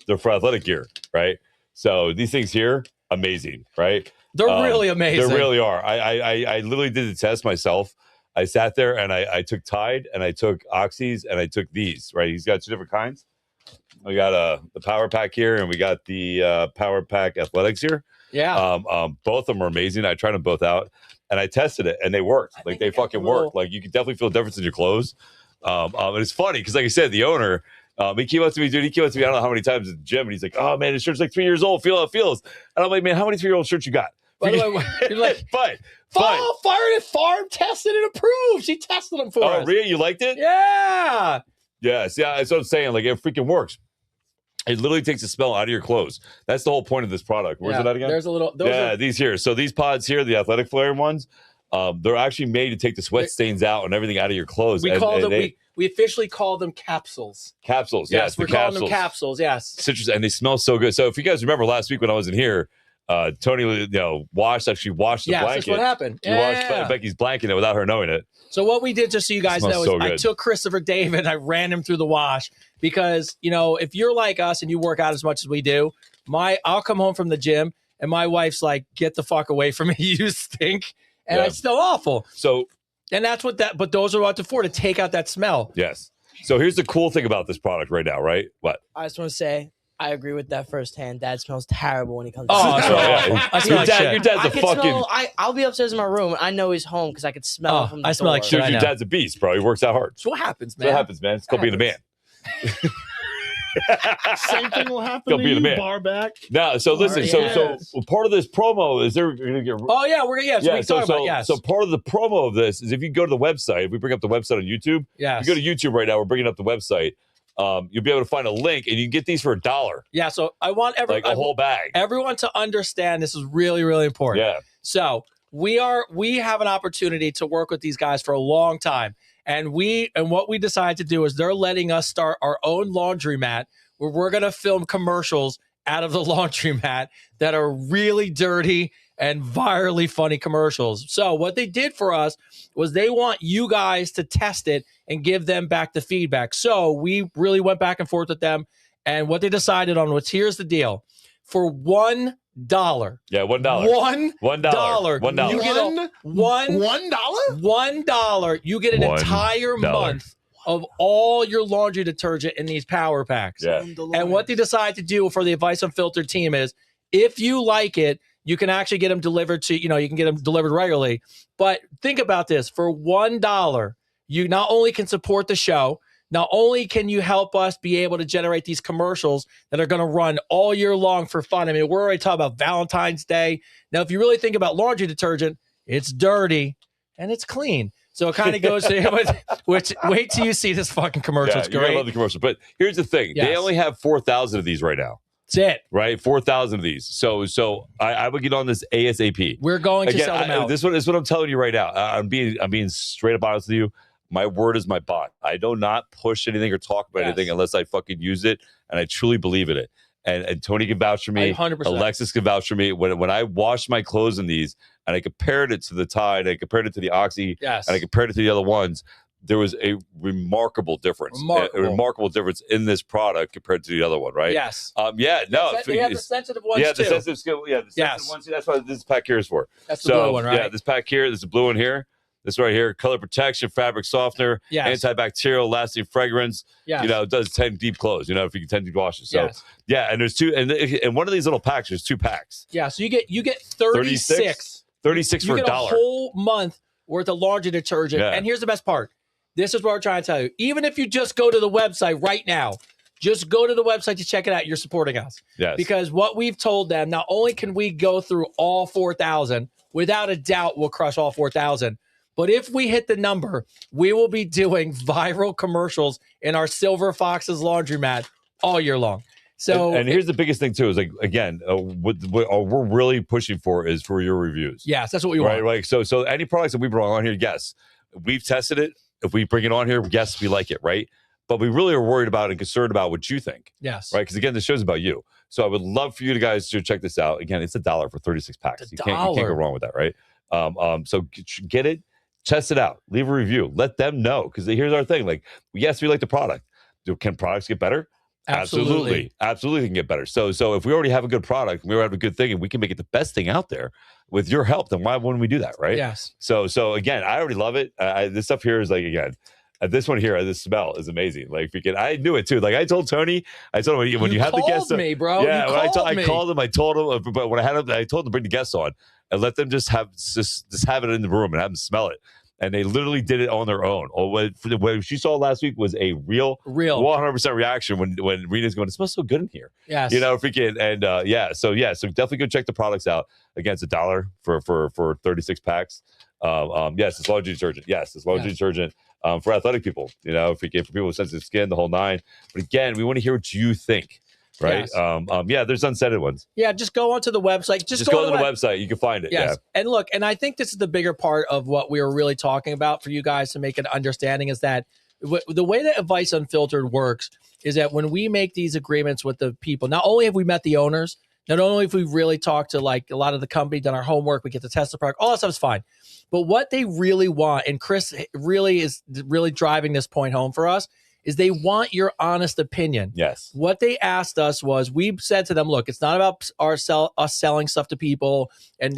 They're for athletic gear, right? So these things here, amazing, right? They're really amazing. They really are. I literally did the test myself. I sat there and I took Tide and I took Oxys and I took these, right? He's got two different kinds. We got the Power Pack here, and we got the Power Pack Athletics here. Yeah. Both of them are amazing. I tried them both out, and I tested it, and they worked. Like they fucking work. Like you can definitely feel a difference in your clothes. And it's funny because, like I said, the owner, he came up to me, dude. He came up to me. I don't know how many times at the gym, and he's like, "Oh man, this shirt's like 3 years old. Feel how it feels." And I'm like, "Man, how many 3-year-old shirts you got?" By the way, you're like, fine. Fired at Farm tested and approved. She tested them for us. Oh, Rhea, you liked it? Yeah. Yes. Yeah. That's what I'm saying. Like it freaking works. It literally takes the smell out of your clothes. That's the whole point of this product. Where's it at again? There's a little. These here. So these pods here, the athletic flare ones, they're actually made to take the sweat stains out and everything out of your clothes. We officially call them capsules. Capsules. Yes, we're calling them capsules. Yes. Citrus, and they smell so good. So if you guys remember last week when I wasn't here, Tony, washed the blanket. That's what happened. He washed Becky's blanket without her knowing it. So what we did, just so you guys know, is I took Christopher David and I ran him through the wash because, if you're like us and you work out as much as we do, I'll come home from the gym and my wife's like, "Get the fuck away from me, you stink," and it's still awful. And that's but those are what for, to take out that smell. Yes. So here's the cool thing about this product right now, right? What? I just want to say, I agree with that firsthand. Dad smells terrible when he comes. Oh, your dad's a fucking. I'll be upstairs in my room. And I know he's home because I could smell him from the I smell like door. shit. Your dad's a beast, bro. He works out hard. So what happens, man? So what happens, man? It's called being a man. Same thing will happen Go to be the you, man. bar back. No, so listen, so part of this promo is they're going to get. Oh yeah, we're So part of the promo of this is if you go to the website, if we bring up the website on YouTube, yes. If you go to YouTube right now, we're bringing up the website. You'll be able to find a link, and you can get these for $1. Yeah, so I want a whole bag. Everyone to understand this is really, really important. Yeah. So we have an opportunity to work with these guys for a long time, and what we decided to do is they're letting us start our own laundromat where we're going to film commercials out of the laundromat that are really dirty and virally funny commercials. So what they did for us was they want you guys to test it and give them back the feedback. So we really went back and forth with them. And what they decided on was, here's the deal. For $1. Yeah, $1. $1. $1. You get $1. You get an entire month of all your laundry detergent in these power packs. Yeah. And what they decide to do for the Advice Unfiltered team is, if you like it, you can actually get them delivered to, you can get them delivered regularly. But think about this. For $1, you not only can support the show, not only can you help us be able to generate these commercials that are going to run all year long for fun. I mean, we're already talking about Valentine's Day. Now, if you really think about laundry detergent, it's dirty and it's clean. So it kind of goes to, which wait till you see this fucking commercial. It's great. I love the commercial. But here's the thing. Yes. They only have 4,000 of these right now. That's it. Right? 4,000 of these. So I would get on this ASAP. We're going to sell them out. This is what I'm telling you right now. I'm being straight up honest with you. My word is my bond. I do not push anything or talk about anything unless I fucking use it and I truly believe in it. And Tony can vouch for me. 100%. Alexis can vouch for me. When I washed my clothes in these and I compared it to the Tide, I compared it to the Oxy, yes. and I compared it to the other ones, there was a remarkable difference. A remarkable difference in this product compared to the other one, right? Yes. Yeah. No. They have the sensitive ones yeah, too. the sensitive skin. Yeah, the sensitive ones. That's what this pack here is for. That's the blue one, right? Yeah, this pack here. There's a blue one here. This right here, color protection, fabric softener, antibacterial, lasting fragrance. Yes. You know, it does 10 deep clothes. You know, if you can 10 deep washes. So yeah, and there's two, and one of these little packs, there's 2 packs. Yeah, so you get 36. 36 you for get $1. a whole month worth of laundry detergent. Yeah. And here's the best part. This is what we're trying to tell you. Even if you just go to the website right now, just go to the website to check it out. You're supporting us. Yes. Because what we've told them, not only can we go through all 4,000, without a doubt we'll crush all 4,000. But if we hit the number, we will be doing viral commercials in our Silver Foxes laundromat all year long. So, and here's the biggest thing too: is like again, what we're really pushing for is for your reviews. Yes, that's what we want. Right. So any products that we bring on here, yes, we've tested it. If we bring it on here, yes, we like it, right? But we really are worried about and concerned about what you think. Yes. Right. Because again, the show's about you. So I would love for you guys to check this out. Again, it's $1 for 36 packs. You can't go wrong with that, right? So get it. Test it out. Leave a review. Let them know. Because here's our thing. Like, yes, we like the product. Can products get better? Absolutely can get better. So if we already have a good product, we already have a good thing, and we can make it the best thing out there with your help, then why wouldn't we do that, right? Yes. So again, I already love it. This stuff here is like, again, this one here, this smell is amazing. Like, freaking, I knew it too. Like I told Tony, when you have the guests on, me, bro. Yeah, I called him. I told him, but when I told them to bring the guests on and let them just have it in the room and have them smell it. And they literally did it on their own. What she saw last week was a real 100% reaction when Rena's going, it smells so good in here. Yes. You know, freaking, and so definitely go check the products out. Again, it's $1 for 36 packs. Yes, it's laundry detergent. Yes, it's laundry detergent for athletic people, you know, for people with sensitive skin, the whole 9. But again, we want to hear what you think. Right. Yes. There's unscented ones. Yeah. Just go onto the website. Just go to the website. You can find it. Yes. Yeah. And look, and I think this is the bigger part of what we were really talking about for you guys to make an understanding is that the way that Advice Unfiltered works is that when we make these agreements with the people, not only have we met the owners, not only have we really talked to like a lot of the company, done our homework, we get to test the product, all that stuff's fine. But what they really want, and Chris really is driving this point home for us, is they want your honest opinion. Yes. What they asked us was, we said to them, look, it's not about us selling stuff to people and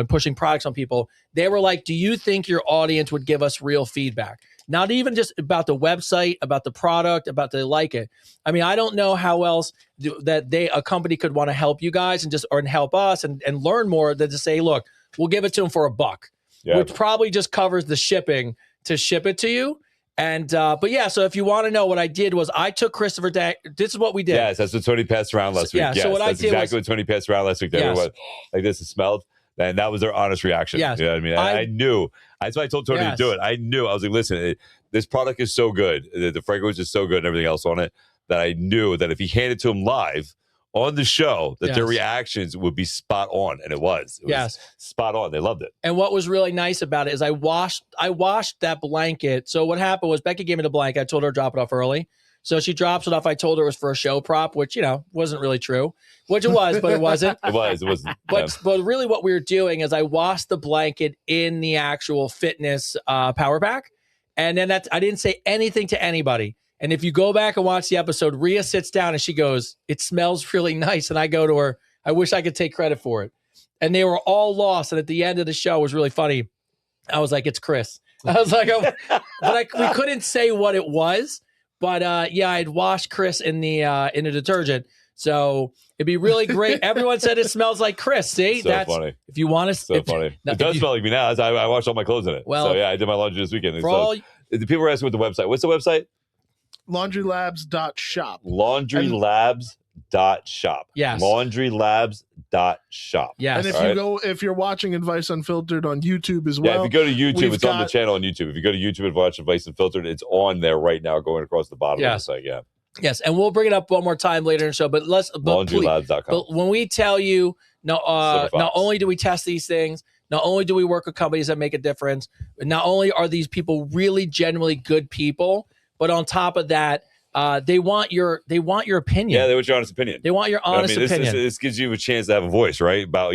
pushing products on people. They were like, do you think your audience would give us real feedback? Not even just about the website, about the product, about they like it. I mean, I don't know how else a company could want to help you guys and help us and learn more than to say, look, we'll give it to them for $1, which probably just covers the shipping to ship it to you. And but yeah, so if you want to know, what I did was I took Christopher Day. This is what we did. Yes, that's what Tony passed around last week. Yeah, yes, so what I that's did exactly what Tony passed around last week. Everyone like this, it smelled, and that was their honest reaction. Yes. You know what I mean? I knew. That's why I told Tony to do it. I knew. I was like, listen, this product is so good. The fragrance is so good and everything else on it that I knew that if he handed it to him live on the show, that their reactions would be spot on, and it was spot on. They loved it. And what was really nice about it is I washed that blanket. So what happened was Becky gave me the blanket. I told her to drop it off early. So she drops it off. I told her it was for a show prop, which, wasn't really true, which it was, but it wasn't. It wasn't. But really what we were doing is I washed the blanket in the actual fitness power pack. And then I didn't say anything to anybody. And if you go back and watch the episode, Rhea sits down and she goes, it smells really nice. And I go to her, I wish I could take credit for it. And they were all lost. And at the end of the show, it was really funny. I was like, it's Chris. I was like, we couldn't say what it was. But I'd washed Chris in the detergent. So it'd be really great. Everyone said it smells like Chris. See, so that's funny. If you want to, so funny. It does smell like me now. I washed all my clothes in it. Well, so I did my laundry this weekend. The people were asking what the website. What's the website? Laundrylabs.shop. Laundrylabs.shop. Yes. Laundrylabs.shop. Yes. And if you're watching Advice Unfiltered on YouTube as well. Yeah, if you go to YouTube, it's on the channel on YouTube. If you go to YouTube and watch Advice Unfiltered, it's on there right now going across the bottom of the site. Yeah. Yes, and we'll bring it up one more time later in the show. But laundrylabs.com. But when we tell you, not only do we test these things, not only do we work with companies that make a difference, but not only are these people really genuinely good people, but on top of that, they want your opinion. Yeah, they want your honest opinion. They want your honest opinion. This gives you a chance to have a voice, right? About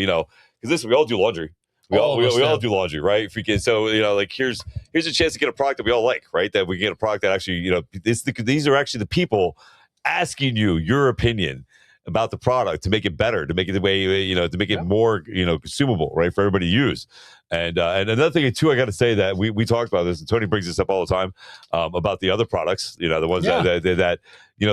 because we all do laundry. We All all, of us we all do. do laundry, right? Freaking, so like here's a chance to get a product that we all like, right? That we get a product that actually, these are actually the people asking you your opinion about the product to make it better, to make it the way to make it more consumable, right, for everybody to use. And another thing too, I got to say that we talked about this, and Tony brings this up all the time about the other products, the ones that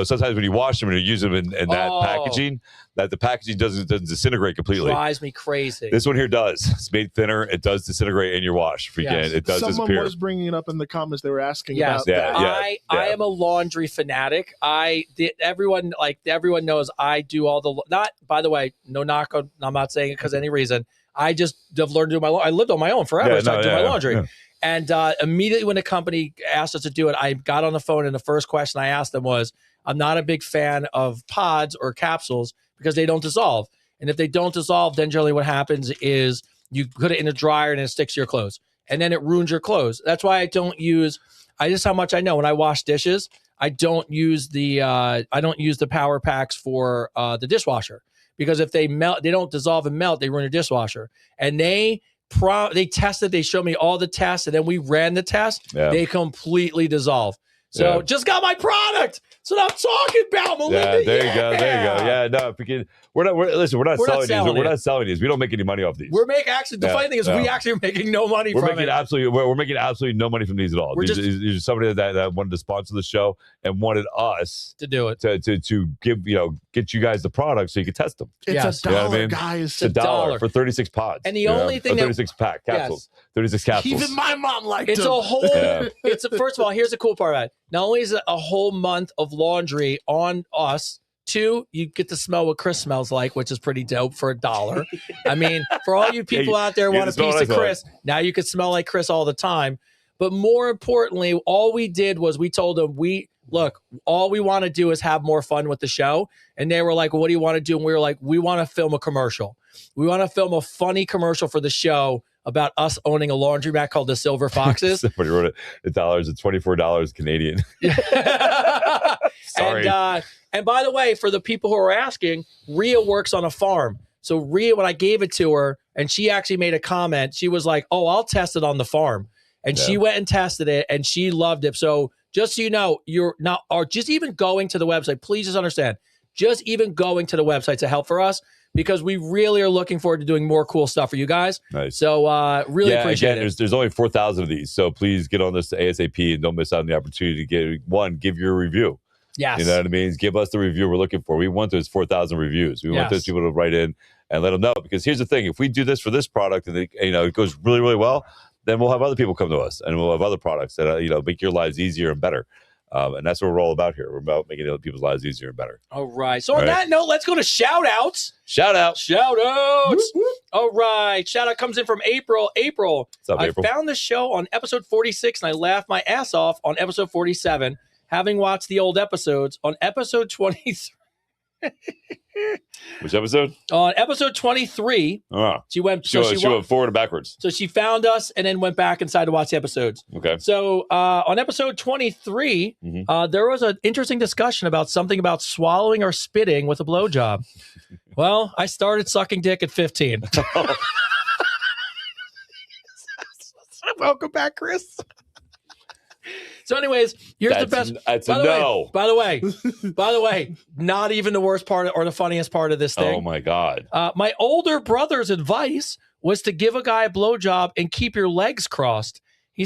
sometimes when you wash them and you use them in that packaging, that the packaging doesn't disintegrate completely. Drives me crazy. This one here does. It's made thinner. It does disintegrate in your wash. Freaking, it does Someone disappear. was bringing it up in the comments. They were asking Yes. about that. I am a laundry fanatic. Everyone knows I do all the not. By the way, no knock on. I'm not saying it because of any reason. I just have learned to do my. I lived on my own forever, so I do my laundry. Yeah. And immediately when the company asked us to do it, I got on the phone, and the first question I asked them was, "I'm not a big fan of pods or capsules because they don't dissolve. And if they don't dissolve, then generally what happens is you put it in a dryer and it sticks to your clothes, and then it ruins your clothes. That's why I don't use. Just how much I know when I wash dishes, I don't use the power packs for the dishwasher, because if they melt, they don't dissolve and melt, they ruin your dishwasher. And they tested, they showed me all the tests, and then we ran the test. Yeah. They completely dissolve. So just got my product. That's what I'm talking about, Melinda. Yeah, there you go. Yeah, no, because we're not selling these. We don't make any money off these. We're making the funny thing is we actually are making no money from it. We're making absolutely no money from these at all. These are somebody that wanted to sponsor the show and wanted us to do it, to give get you guys the product so you can test them. It's $1, guys. It's $1 for 36 pods. And the only thing 36 pack capsules. 36 capsules. Even my mom liked it. It's a whole. First of all, here's the cool part about it. Not only is it a whole month of laundry on us, 2, you get to smell what Chris smells like, which is pretty dope for $1. I mean, for all you people out there want a piece of Chris, now you can smell like Chris all the time. But more importantly, all we did was we told them, all we want to do is have more fun with the show. And they were like, well, what do you want to do? And we were like, we want to film a commercial. We want to film a funny commercial for the show about us owning a laundromat called the Silver Foxes. Somebody wrote it. The dollars at $24 Canadian. Sorry. And by the way, for the people who are asking, Rhea works on a farm. So Rhea, when I gave it to her, and she actually made a comment, she was like, "Oh, I'll test it on the farm," and she went and tested it, and she loved it. So just so you know, you're not, or just even going to the website. Please just understand, just even going to the website's a help for us, because we really are looking forward to doing more cool stuff for you guys. Nice. So really appreciate it. There's only 4,000 of these, so please get on this ASAP and don't miss out on the opportunity to give your review. Yes. You know what I mean? Give us the review we're looking for. We want those 4,000 reviews. We want those people to write in and let them know, because here's the thing: if we do this for this product and it goes really, really well, then we'll have other people come to us and we'll have other products that make your lives easier and better. And that's what we're all about here. We're about making other people's lives easier and better. All right. So on that note, let's go to shout outs. Shout outs. All right. Shout out comes in from April. April. What's up, April? I found the show on episode 46 and I laughed my ass off on episode 47. Having watched the old episodes, on episode 23. Which episode? On episode 23, she went forward and backwards. So she found us and then went back inside to watch the episodes. Okay. So on episode 23, there was an interesting discussion about something about swallowing or spitting with a blowjob. Well, I started sucking dick at 15. Welcome back, Chris. So anyways, here's the best. That's a no. By the way, not even the worst part or the funniest part of this thing. Oh, my God. My older brother's advice was to give a guy a blowjob and keep your legs crossed. He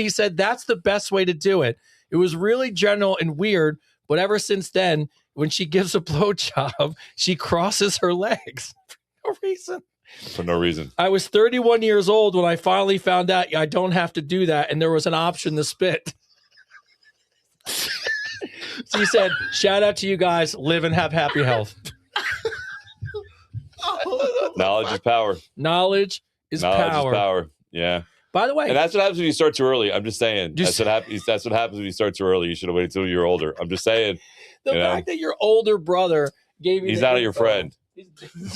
said that's the best way to do it. It was really general and weird, but ever since then, when she gives a blowjob, she crosses her legs for no reason. For no reason. I was 31 years old when I finally found out I don't have to do that, and there was an option to spit. She said, shout out to you guys. Live and have happy health. Knowledge is power. Knowledge is power. Yeah. By the way. And that's what happens when you start too early. I'm just saying. That's what happens when you start too early. You should have waited until you're older. I'm just saying. The fact that your older brother gave you. He's not your friend.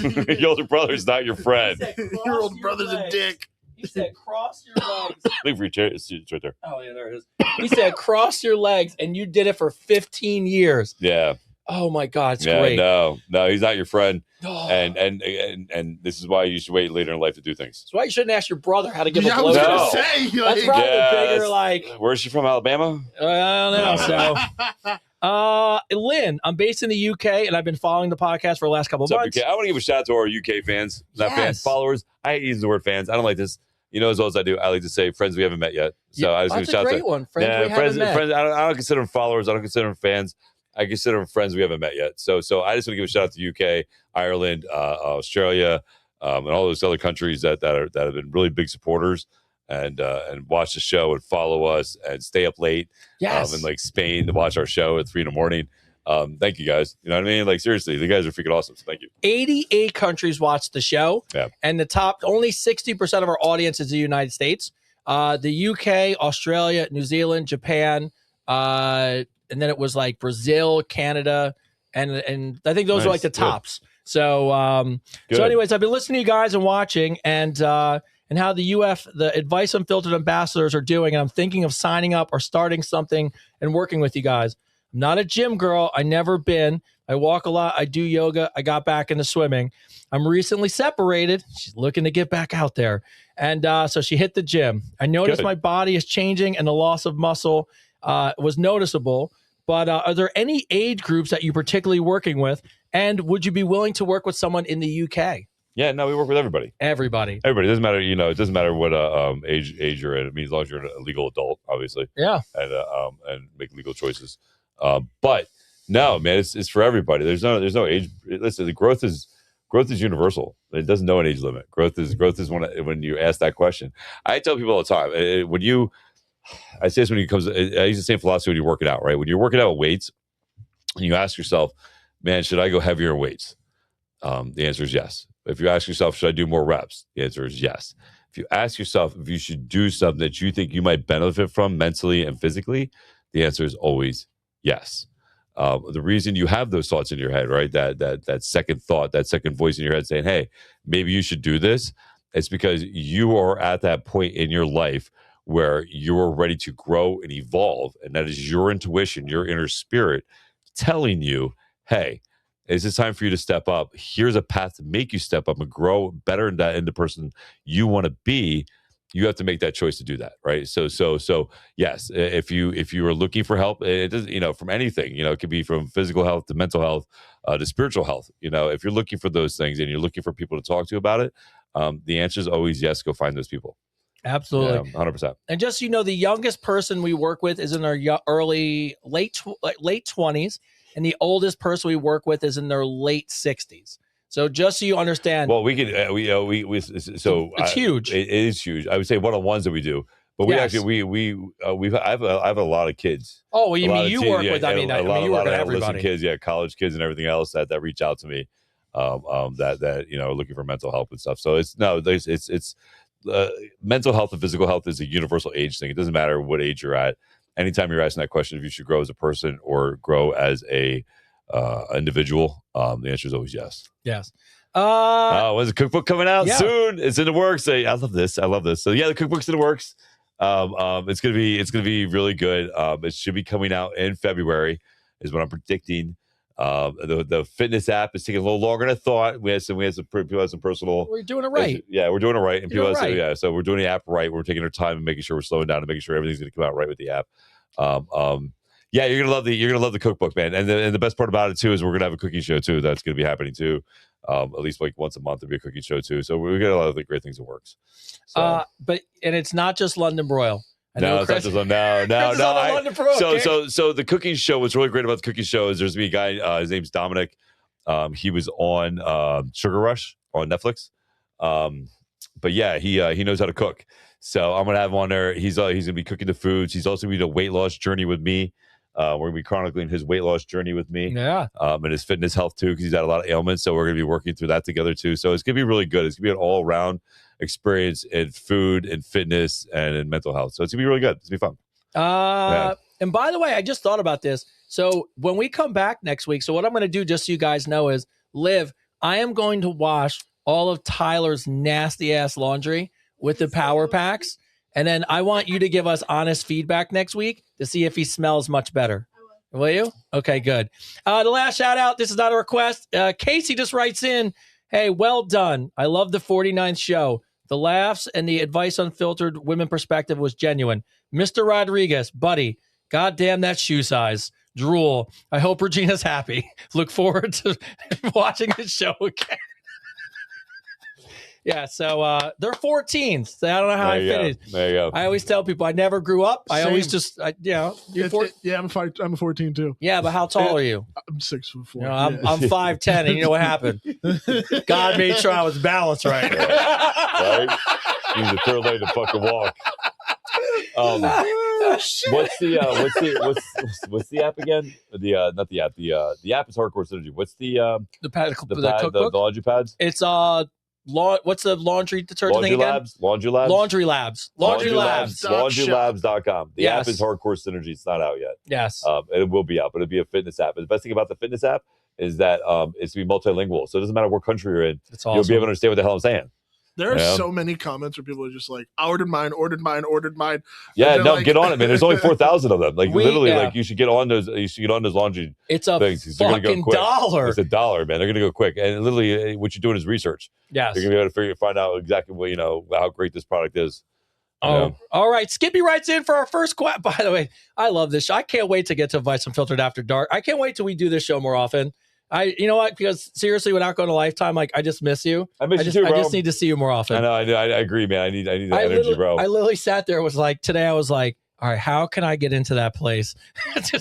Your older brother's not your friend. Your older brother's a dick. He said, cross your legs. Leave for your chair. It's right there. Oh, yeah, there it is. He said, cross your legs, and you did it for 15 years. Yeah. Oh my God, it's Yeah, great. no, he's not your friend. Oh. And this is why you should wait later in life to do things. That's why you shouldn't ask your brother how to give Yeah, a I was blowjob. gonna No. say. That's Like, probably the bigger that's- like. Where's she from? Alabama? I don't know. So, Lynn, I'm based in the UK, and I've been following the podcast for the last couple of What's up, months. UK? I want to give a shout out to our UK fans, not fans, Yes. followers. I hate using the word fans. I don't like this. You know, as well as I do, I like to say friends we haven't met yet. So Yeah, I just give that's a shout a out great to one. Friends we friends. haven't met. Friends. I don't consider them followers. I don't consider them fans. I consider them friends we haven't met yet. So I just want to give a shout out to UK, Ireland, Australia, and all those other countries that have been really big supporters and watch the show and follow us and stay up late. Yes. In like Spain to watch our show at 3 a.m. Thank you guys. You know what I mean? Like seriously, the guys are freaking awesome. So thank you. 88 countries watch the show. Yeah. And the top, only 60% of our audience is the United States. The UK, Australia, New Zealand, Japan, and then it was like Brazil, Canada, and I think those are Nice. like the Good. tops. So Good. so anyways, I've been listening to you guys and watching and how the Advice Unfiltered ambassadors are doing. And I'm thinking of signing up or starting something and working with you guys. I'm not a gym girl. I never been. I walk a lot. I do yoga. I got back into swimming. I'm recently separated. She's looking to get back out there. And so she hit the gym. I noticed Good. my body is changing and the loss of muscle was noticeable. But are there any age groups that you're particularly working with? And would you be willing to work with someone in the UK? Yeah, no, we work with everybody. Everybody. Everybody. It doesn't matter, it doesn't matter what age you're in. It means as long as you're a legal adult, obviously. Yeah. And make legal choices. But no, man, it's for everybody. There's no age. Listen, the growth is universal. It doesn't know an age limit. Growth is when you ask that question. I tell people all the time, I say this when it comes, I use the same philosophy when you're working out, right? When you're working out with weights and you ask yourself, man, should I go heavier in weights? The answer is yes. If you ask yourself, should I do more reps? The answer is yes. If you ask yourself if you should do something that you think you might benefit from mentally and physically, the answer is always yes. The reason you have those thoughts in your head, right? That second thought, that second voice in your head saying, hey, maybe you should do this. It's because you are at that point in your life where you're ready to grow and evolve. And that is your intuition, your inner spirit telling you, hey, is it time for you to step up? Here's a path to make you step up and grow better into the person you want to be. You have to make that choice to do that, right? So yes, if you are looking for help, it doesn't, from anything, it could be from physical health to mental health to spiritual health. If you're looking for those things and you're looking for people to talk to about it, the answer is always yes. Go find those people. Absolutely. 100%. And just so you know, the youngest person we work with is in their late 20s, and the oldest person we work with is in their late 60s. So just so you understand, Well, we can so it's huge. It is huge. I would say one-on-ones that we do, but we Yes. actually I have a lot of kids. Oh, well, you A lot mean of you teens, work yeah, with? and You a lot work with of adolescent everybody. kids, college kids and everything else that reach out to me, that are looking for mental help and stuff. So it's mental health and physical health is a universal age thing. It doesn't matter what age you're at. Anytime you're asking that question, if you should grow as a person or grow as a individual, the answer is always yes. Yes. When's the cookbook coming out? Yeah. Soon? It's in the works. I love this. So yeah, the cookbook's in the works. It's gonna be really good. It should be coming out in February, is what I'm predicting. The fitness app is taking a little longer than I thought. We had some people had some personal. We're doing it right. Yeah, we're doing it right, and You're people doing it right. so we're doing the app right. We're taking our time and making sure we're slowing down and making sure everything's gonna come out right with the app. Yeah, you're gonna love the cookbook, man. And the best part about it too is we're gonna have a cooking show too. That's gonna be happening too. At least like once a month there'll be a cooking show too. So we got a lot of the great things in works. So. But it's not just London Broil. I know No, it's not Chris- just no. Chris is on the London Broil, okay? So the cooking show. What's really great about the cooking show is there's a guy. His name's Dominic. He was on Sugar Rush on Netflix. But yeah, he knows how to cook. So I'm gonna have him on there. He's gonna be cooking the foods. He's also gonna be the weight loss journey with me. We're gonna be chronicling his weight loss journey with me. Yeah. And his fitness health too, because he's had a lot of ailments. So we're gonna be working through that together too. So it's gonna be really good. It's gonna be an all around experience in food and fitness and in mental health. So it's gonna be really good. It's gonna be fun. And by the way, I just thought about this. So when we come back next week, so what I'm going to do, just so you guys know, is Liv, I am going to wash all of Tyler's nasty ass laundry with the power packs. And then I want you to give us honest feedback next week to see if he smells much better. Will you? Okay, good. The last shout out. This is not a request. Casey just writes in, "Hey, well done. I love the 49th show. The laughs and the advice unfiltered women perspective was genuine. Mr. Rodriguez, buddy, goddamn that shoe size. Drool. I hope Regina's happy. Look forward to watching the show again." Yeah, so they're 14s. So I don't know how I finished. There you go. I always tell people I never grew up. I always Same. just, you're Yeah, I'm a 14 too. yeah, but how tall are you? I'm 6'4". You know, I'm 5'10", and you know what happened? God made sure I was balanced right. Right? Use the third leg to fucking walk. What's the app again? Not the app. The app is Hardcore Synergy. What's the cookbook? laundry pads? It's what's the laundry detergent thing again? Laundry Labs. Laundrylabs.com. The app is Hardcore Synergy. It's not out yet. Yes. It will be out, but it'll be a fitness app. And the best thing about the fitness app is that it's to be multilingual. So it doesn't matter what country you're in. It's awesome. You'll be able to understand what the hell I'm saying. There are so many comments where people are just like, I ordered mine. Yeah, no, like, get on it, man. There's only 4,000 of them. Like literally, yeah. like you should get on those. You should get on those laundry. It's a things. They're gonna go fucking quick. $1. It's $1, man. They're gonna go quick. And literally, what you're doing is research. Yes. You're gonna be able to find out exactly what how great this product is. Oh, all right. Skippy writes in for our first question. By the way, I love this show. I can't wait to get to Advice Unfiltered After Dark. I can't wait till we do this show more often. You know what? Because seriously, without going to Lifetime, like I just miss you. I miss you too, bro. I just need to see you more often. I know. I agree, man. I need that energy, bro. I literally sat there. Today I was like, all right, how can I get into that place? I need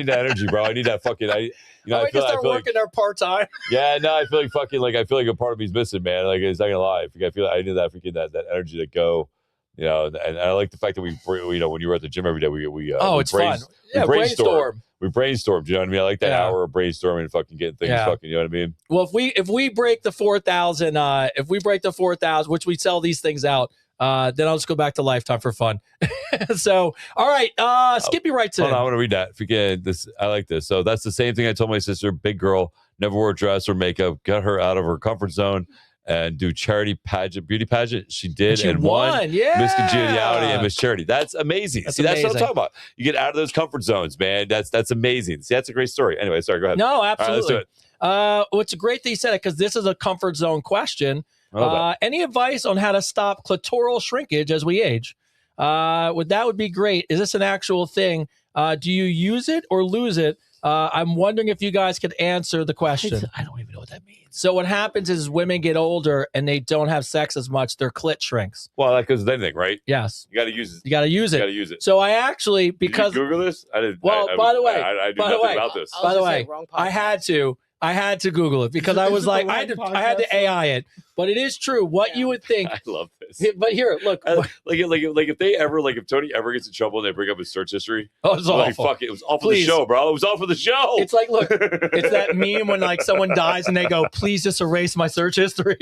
that energy, bro. I need that fucking. I feel working there part time. Yeah, no, I feel like fucking I feel like a part of me's missing, man. Like it's not gonna lie. I feel I need that freaking that energy to go. And I like the fact that we when you were at the gym every day, it's fun. Yeah, brainstorm. We brainstormed. You know what I mean? I like that hour of brainstorming and fucking getting things fucking. You know what I mean? Well, if we break the 4,000, which we sell these things out, then I'll just go back to Lifetime for fun. So, all right, Skippy writes in. Hold on, I want to read that. Forget this. I like this. So that's the same thing I told my sister. Big girl, never wore a dress or makeup. Got her out of her comfort zone and do beauty pageant. She did and won. Yeah. Miss Congeniality and Miss Charity. That's amazing. That's what I'm talking about. You get out of those comfort zones, man. That's amazing. See, that's a great story. Anyway, sorry, go ahead. No, absolutely. All right, let's do it. It's great that you said it because this is a comfort zone question. Any advice on how to stop clitoral shrinkage as we age? That would be great. Is this an actual thing? Do you use it or lose it? I'm wondering if you guys could answer the question. I don't even know what that means. So what happens is women get older and they don't have sex as much. Their clit shrinks. Well, that goes with anything, right? Yes. You got to use it. You got to use it. So I actually, because did you Google this? I didn't. Well, by the way, I knew nothing about this. By the way, I had to Google it because I was like, I had to AI it. But it is true. What you would think. I love this. But here, look. Like if Tony ever gets in trouble and they bring up his search history. Oh, it's awful. Fuck it. It was all for the show, bro. It was all for the show. It's like, look, it's that meme when like someone dies and they go, please just erase my search history.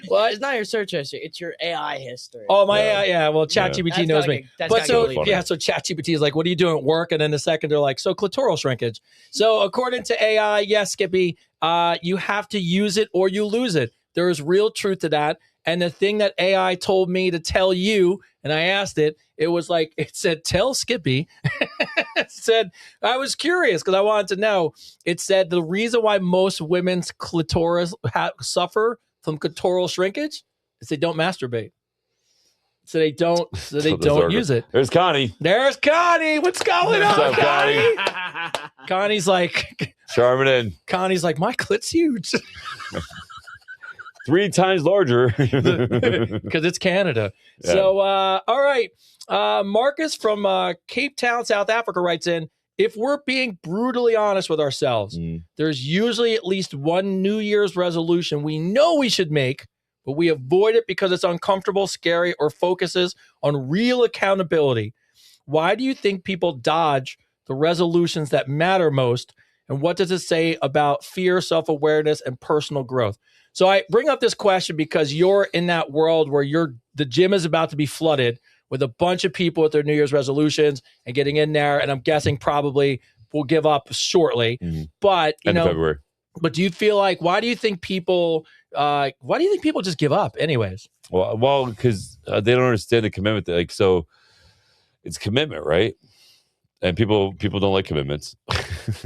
Well, it's not your search history; it's your AI history. Oh, my AI, yeah. Well, ChatGPT knows me. But so ChatGPT is like, "What are you doing at work?" And then the second they're like, "So clitoral shrinkage." So according to AI, yes, Skippy, you have to use it or you lose it. There is real truth to that. And the thing that AI told me to tell you, and I asked it, it said, "Tell Skippy." It said, I was curious because I wanted to know. It said the reason why most women's clitoris suffer from clitoral shrinkage is they don't masturbate. So they don't use it. There's Connie. There's Connie. What's going on, What's up, Connie? Connie's like charming in. Connie's like, my clit's huge. 3 times larger. Because it's Canada. Yeah. So all right. Marcus from Cape Town, South Africa writes in, if we're being brutally honest with ourselves, there's usually at least one New Year's resolution we know we should make, but we avoid it because it's uncomfortable, scary, or focuses on real accountability. Why do you think people dodge the resolutions that matter most? And what does it say about fear, self-awareness, and personal growth? So I bring up this question because you're in that world where the gym is about to be flooded with a bunch of people with their New Year's resolutions and getting in there. And I'm guessing probably will give up shortly. Mm-hmm. But, February. But do you feel like, why do you think people just give up anyways? Well, because they don't understand the commitment. So it's commitment, right? And people don't like commitments.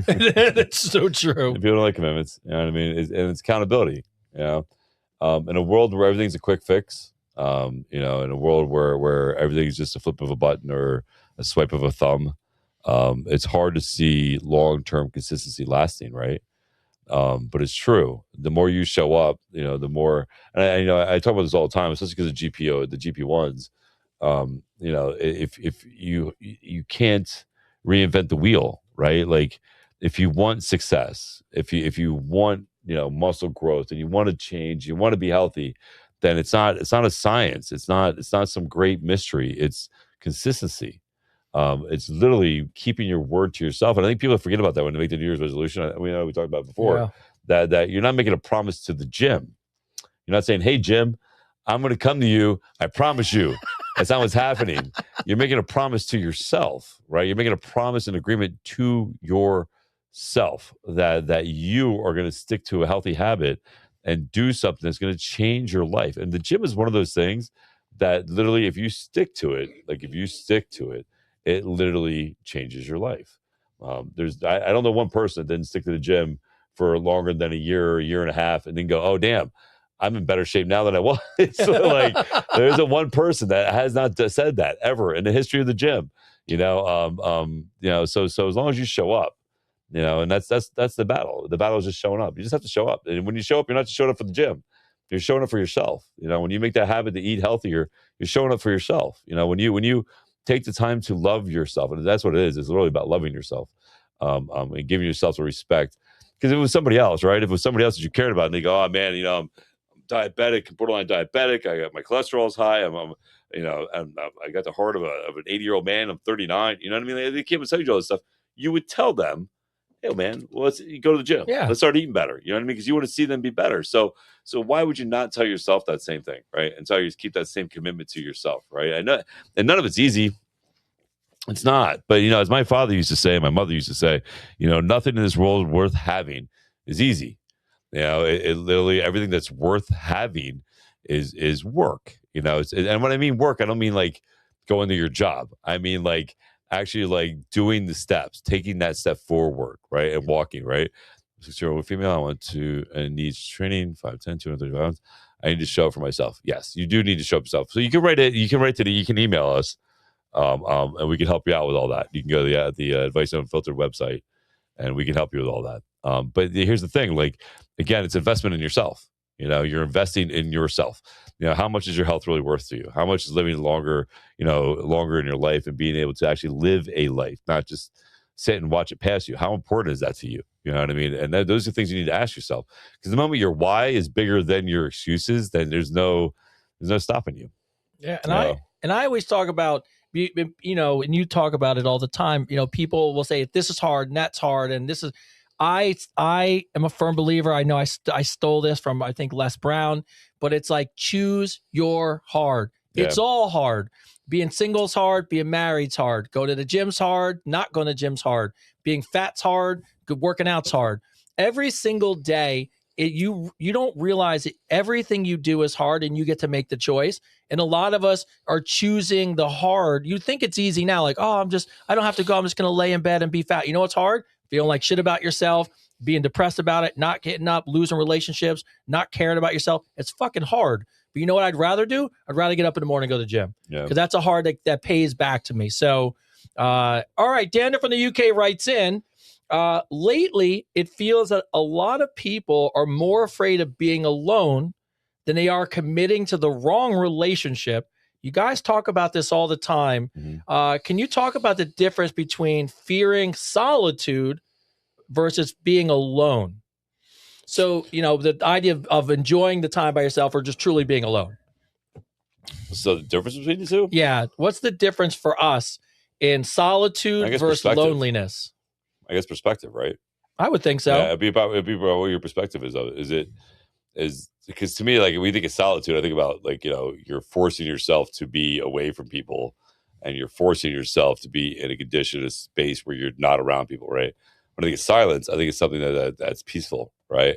That's so true. People don't like commitments. You know what I mean? And it's accountability. You know, in a world where everything's a quick fix, you know, in a world where everything's just a flip of a button or a swipe of a thumb, it's hard to see long term consistency lasting, right? But it's true. The more you show up, you know, the more. And you know, I talk about this all the time, especially because of GPO, the GP1s. You know, if you can't reinvent the wheel, right? Like, if you want success, if you want, you know, muscle growth, and you want to change, you want to be healthy, then it's not a science. It's not some great mystery. It's consistency. It's literally keeping your word to yourself. And I think people forget about that when they make the New Year's resolution. We know we talked about it before Yeah. that you're not making a promise to the gym. You're not saying, "Hey, Jim, I'm going to come to you. I promise you." That's not what's happening. You're making a promise to yourself, right? You're making a promise and agreement to yourself that you are going to stick to a healthy habit and do something that's going to change your life. And the gym is one of those things that literally, if you stick to it, it literally changes your life. I don't know one person that didn't stick to the gym for longer than a year and a half, and then go, "Oh, damn, I'm in better shape now than I was." Like, there's a one person that has not said that ever in the history of the gym. You know, so as long as you show up, you know, and that's the battle. The battle is just showing up. You just have to show up. And when you show up, you're not just showing up for the gym. You're showing up for yourself. You know, when you make that habit to eat healthier, you're showing up for yourself. You know, when you take the time to love yourself, and that's what it is. It's really about loving yourself, and giving yourself the respect. Because if it was somebody else, right? If it was somebody else that you cared about, and they go, "Oh man, you know, I'm diabetic, borderline diabetic. I got my cholesterol's high. You know, I got the heart of an 80-year-old man. I'm 39. You know what I mean? They came and tell you all this stuff. You would tell them, "Hey, man, well, let's go to the gym. Yeah. Let's start eating better." You know what I mean? Because you want to see them be better. So why would you not tell yourself that same thing, right? And tell you to keep that same commitment to yourself, right? I know, and none of it's easy. It's not. But you know, as my father used to say, my mother used to say, you know, nothing in this world worth having is easy. You know, it literally everything that's worth having is work. You know, and when I mean work, I don't mean like going to your job. I mean like actually like doing the steps, taking that step forward, right, and walking, right. 6-year-old female, I want to needs training, 5'10", 235 pounds. I need to show up for myself. Yes, you do need to show up yourself. So you can write it. You can write to you can email us, and we can help you out with all that. You can go to the Advice Unfiltered website, and we can help you with all that. But here's the thing, like, again, it's investment in yourself. You know, you're investing in yourself. You know, how much is your health really worth to you? How much is living longer, you know, longer in your life and being able to actually live a life, not just sit and watch it pass you? How important is that to you? You know what I mean? And those are things you need to ask yourself. Because the moment your why is bigger than your excuses, then there's no stopping you. Yeah, and I always talk about, you know, and you talk about it all the time. You know, people will say this is hard and that's hard, and this is. I am a firm believer. I know I stole this from, I think, Les Brown, but it's like, choose your hard. Yeah. It's all hard. Being single's hard. Being married's hard. Go to the gym's hard. Not going to gym's hard. Being fat's hard. Working out's hard. Every single day, you don't realize that everything you do is hard, and you get to make the choice. And a lot of us are choosing the hard. You think it's easy now, like, oh, I don't have to go. I'm just going to lay in bed and be fat. You know what's hard? Feeling like shit about yourself, being depressed about it, not getting up, losing relationships, not caring about yourself. It's fucking hard. But you know what I'd rather do? I'd rather get up in the morning and go to the gym. Yeah. Because that's a hard that pays back to me. So, all right, Dana from the UK writes in, lately, it feels that a lot of people are more afraid of being alone than they are committing to the wrong relationship. You guys talk about this all the time. Mm-hmm. Can you talk about the difference between fearing solitude versus being alone? So, you know, the idea of enjoying the time by yourself or just truly being alone. So the difference between the two? Yeah. What's the difference for us in solitude versus loneliness? I guess perspective, right? I would think so. Yeah, it'd be about what your perspective is of it. Is because to me, like, when we think of solitude, I think about, like, you know, you're forcing yourself to be away from people, and you're forcing yourself to be in a condition, a space where you're not around people, right? When I think of silence, I think it's something that's peaceful, right?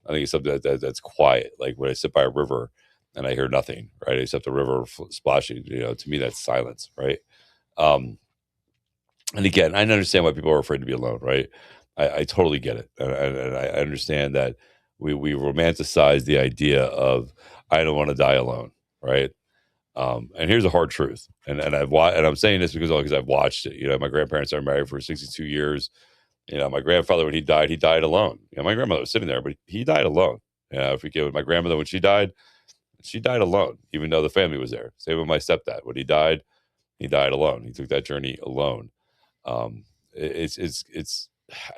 I think it's something that's quiet. Like when I sit by a river and I hear nothing, right, except the river splashing. You know, to me, that's silence, right? And again, I understand why people are afraid to be alone, right? I totally get it, and I understand that we romanticize the idea of I don't want to die alone, right? And here's a hard truth, and and I'm saying this because I've watched it. You know, my grandparents are married for 62 years. You know, my grandfather when he died alone. You know, my grandmother was sitting there, but he died alone. You know, if we get my grandmother when she died alone, even though the family was there. Same with my stepdad. When he died alone. He took that journey alone. Um, it's.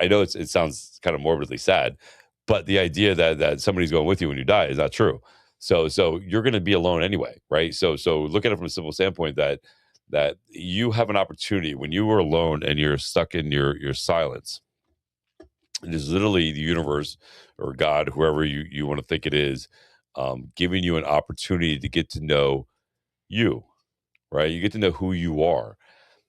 I know it sounds kind of morbidly sad, but the idea that somebody's going with you when you die is not true. So you're going to be alone anyway, right? So look at it from a simple standpoint that you have an opportunity when you are alone and you're stuck in your silence. It is literally the universe or God, whoever you want to think it is, giving you an opportunity to get to know you, right? You get to know who you are.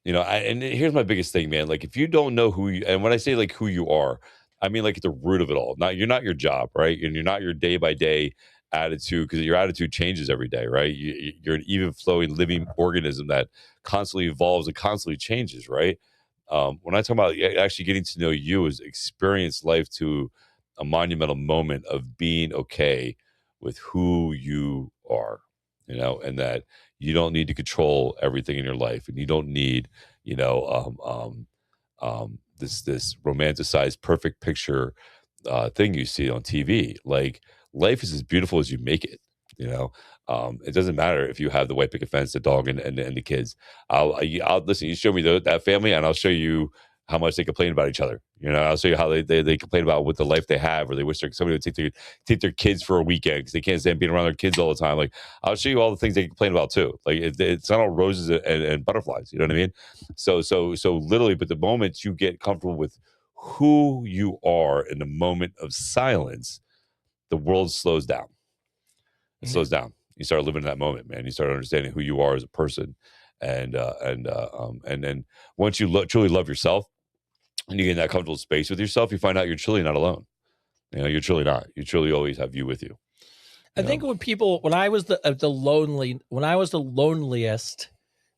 You know, and here's my biggest thing, man. Like, if you don't know who you, and when I say like who you are, I mean like at the root of it all. Not you're not your job, right? And you're not your day by day attitude because your attitude changes every day, right? You're an even flowing living organism that constantly evolves and constantly changes, right? When I talk about actually getting to know you is experience life to a monumental moment of being okay with who you are, you know, and that you don't need to control everything in your life, and you don't need, you know, this romanticized perfect picture thing you see on TV. Like life is as beautiful as you make it. You know, it doesn't matter if you have the white picket fence, the dog, and the kids. I'll listen. You show me that family, and I'll show you how much they complain about each other. You know, I'll show you how they complain about what the life they have, or they wish somebody would take their kids for a weekend because they can't stand being around their kids all the time. Like I'll show you all the things they complain about too. Like it's not all roses and butterflies. You know what I mean? So literally, but the moment you get comfortable with who you are in the moment of silence, the world slows down. It slows down. You start living in that moment, man. You start understanding who you are as a person, and then once you truly love yourself, and you get in that comfortable space with yourself, you find out you're truly not alone. You know, you're truly not. You truly always have you with you. I think when I was when I was the loneliest,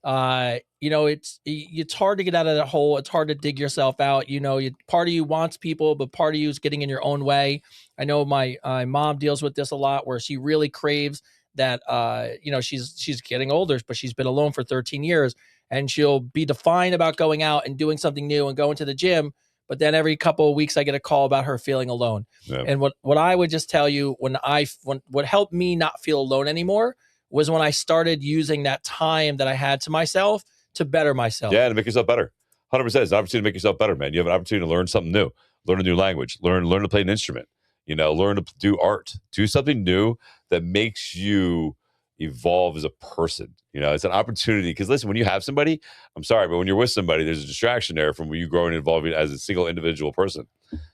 you know, it's hard to get out of that hole. It's hard to dig yourself out. You know, part of you wants people, but part of you is getting in your own way. I know my mom deals with this a lot, where she really craves that. You know, she's getting older, but she's been alone for 13 years, and she'll be defiant about going out and doing something new and going to the gym. But then every couple of weeks, I get a call about her feeling alone. Yeah. And what I would just tell you when what helped me not feel alone anymore was when I started using that time that I had to myself to better myself. Yeah, to make yourself better. 100%. It's an opportunity to make yourself better, man. You have an opportunity to learn something new, learn a new language, learn to play an instrument, you know, learn to do art, do something new that makes you evolve as a person. You know, it's an opportunity because listen, when you have somebody, I'm sorry, but when you're with somebody, there's a distraction there from you growing and evolving as a single individual person.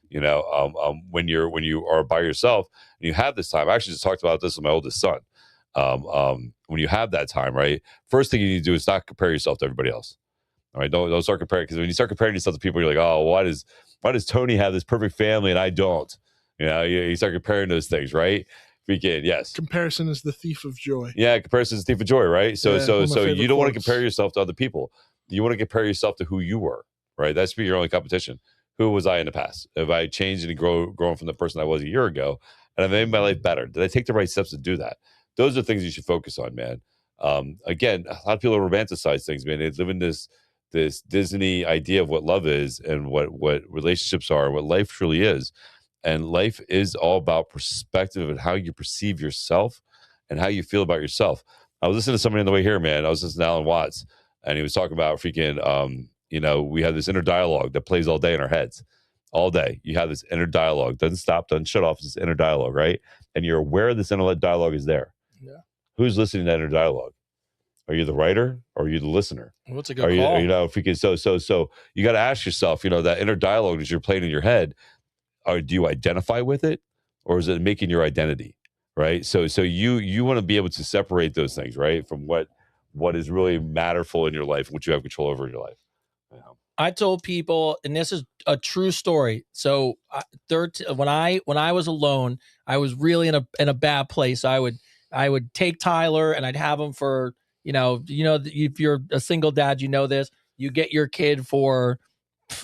You know, when you are by yourself and you have this time, I actually just talked about this with my oldest son. When you have that time, right? First thing you need to do is not compare yourself to everybody else. All right, don't start comparing, because when you start comparing yourself to people, you're like, oh, why does Tony have this perfect family and I don't? You know, you start comparing those things, right? Freaking yes. Comparison is the thief of joy. Yeah, comparison is the thief of joy, right? So Yeah, one of my so you favorite don't want to quotes. compare yourself to other people. You want to compare yourself to who you were, right? That's be your only competition. Who was I in the past? Have I changed and grown from the person I was a year ago? And I've made my life better. Did I take the right steps to do that? Those are things you should focus on, man. Again, a lot of people romanticize things, man. They live in this Disney idea of what love is and what relationships are, and what life truly is. And life is all about perspective and how you perceive yourself and how you feel about yourself. I was listening to somebody on the way here, man. I was listening to Alan Watts, and he was talking about freaking, you know, we have this inner dialogue that plays all day in our heads. All day. You have this inner dialogue. Doesn't stop, doesn't shut off. It's this inner dialogue, right? And you're aware this inner dialogue is there. Yeah. Who's listening to that inner dialogue? Are you the writer or are you the listener? What's a good Are you, call? you know, freaking so you got to ask yourself, you know, that inner dialogue that you're playing in your head, do you identify with it, or is it making your identity, right? So you want to be able to separate those things, right, from what is really matterful in your life, what you have control over in your life. You know? I told people, and this is a true story. So when I was alone, I was really in a bad place. I would take Tyler and I'd have him for, you know, if you're a single dad, you know this. you get your kid for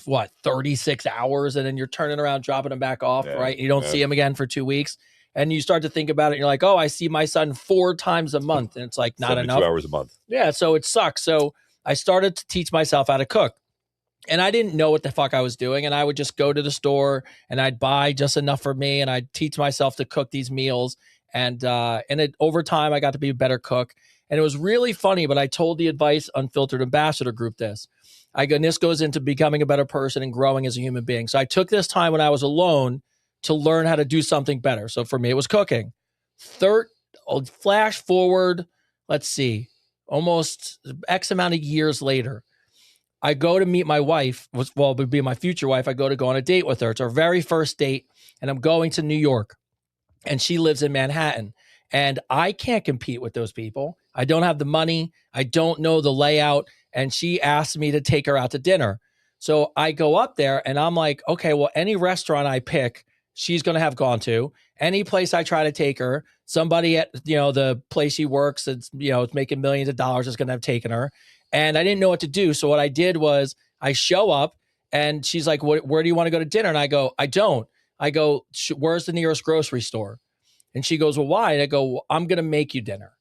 what 36 hours, and then you're turning around, dropping them back off, Yeah, right? You don't yeah. see him again for 2 weeks. And you start to think about it, and you're like, oh, I see my son 4 times a month. And it's like not 72 enough. hours a month. Yeah, so it sucks. So I started to teach myself how to cook. And I didn't know what the fuck I was doing. And I would just go to the store and I'd buy just enough for me, and I'd teach myself to cook these meals. And over time, I got to be a better cook. And it was really funny, but I told the Advice Unfiltered Ambassador group this. And this goes into becoming a better person and growing as a human being. So I took this time when I was alone to learn how to do something better. So for me, it was cooking. Flash forward, let's see, almost X amount of years later, I go to meet my wife, would be my future wife. I go on a date with her. It's our very first date, and I'm going to New York, and she lives in Manhattan. And I can't compete with those people. I don't have the money. I don't know the layout. And she asked me to take her out to dinner. So I go up there and I'm like, okay, well, any restaurant I pick, she's going to have gone to. Any place I try to take her, somebody at, the place she works, it's making millions of dollars is going to have taken her. And I didn't know what to do. So what I did was I show up and she's like, where do you want to go to dinner? And I go, I don't. I go, where's the nearest grocery store? And she goes, well, why? And I go, well, I'm going to make you dinner.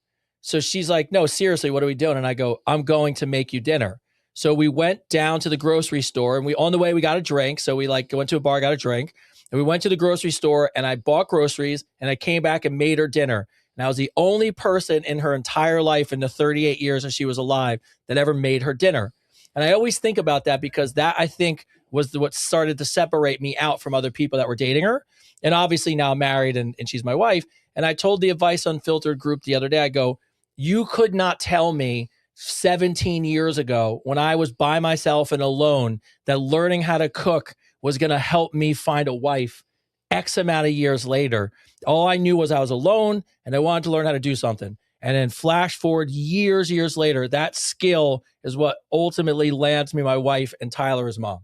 So she's like, no, seriously, what are we doing? And I go, I'm going to make you dinner. So we went down to the grocery store, and on the way, we got a drink. So we went to a bar, got a drink, and we went to the grocery store, and I bought groceries, and I came back and made her dinner. And I was the only person in her entire life in the 38 years that she was alive that ever made her dinner. And I always think about that because that, I think, was what started to separate me out from other people that were dating her. And obviously now I'm married and she's my wife. And I told the Advice Unfiltered group the other day, I go, you could not tell me 17 years ago when I was by myself and alone that learning how to cook was going to help me find a wife X amount of years later. All I knew was I was alone and I wanted to learn how to do something. And then flash forward years later, that skill is what ultimately lands me my wife and Tyler his mom.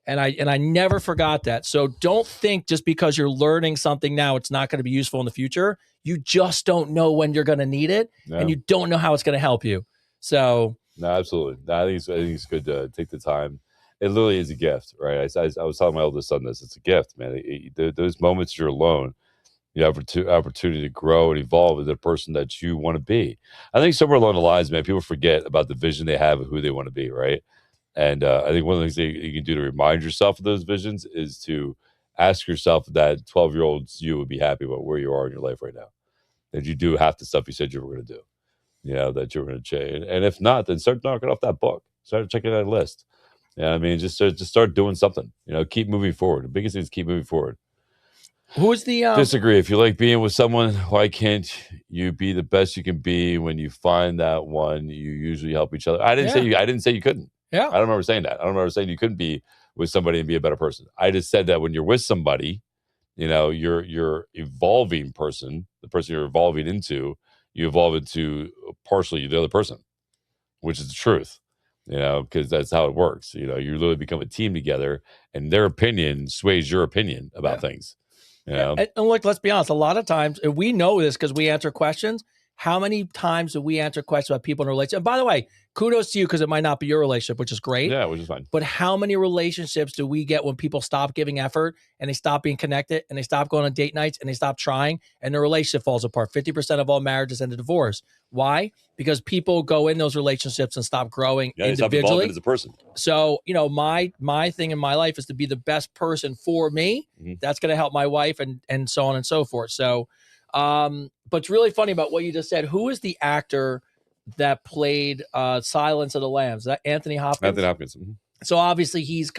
And I never forgot that. So don't think just because you're learning something now, it's not going to be useful in the future. You just don't know when you're going to need it, and you don't know how it's going to help you. So no, absolutely. No, I think it's good to take the time. It literally is a gift, right? I was telling my oldest son this. It's a gift, man. Those moments you're alone, you have opportunity to grow and evolve as the person that you want to be. I think somewhere along the lines, man, people forget about the vision they have of who they want to be, right? And I think one of the things that you can do to remind yourself of those visions is to ask yourself if that 12-year-old you would be happy about where you are in your life right now. That you do half the stuff you said you were going to do, that you were going to change. And if not, then start knocking off that book. Start checking that list. I mean, just start doing something. Keep moving forward. The biggest thing is keep moving forward. Who's the Disagree. If you like being with someone, why can't you be the best you can be? When you find that one, you usually help each other. I didn't say you couldn't. Yeah. I don't remember saying that. I don't remember saying you couldn't be with somebody and be a better person. I just said that when you're with somebody, you're evolving person, the person you're evolving into, you evolve into partially the other person, which is the truth, because that's how it works. You literally become a team together, and their opinion sways your opinion about things. And look, let's be honest. A lot of times, and we know this because we answer questions. How many times do we answer questions about people in a relationship? And by the way, kudos to you because it might not be your relationship, which is great. Yeah, which is fine. But how many relationships do we get when people stop giving effort and they stop being connected and they stop going on date nights and they stop trying and their relationship falls apart? 50% of all marriages end in divorce. Why? Because people go in those relationships and stop growing individually. Stop as a person. So, my thing in my life is to be the best person for me. Mm-hmm. That's going to help my wife and so on and so forth. So, but it's really funny about what you just said. Who is the actor that played Silence of the Lambs? Is that Anthony Hopkins? Anthony Hopkins. Mm-hmm. So obviously he's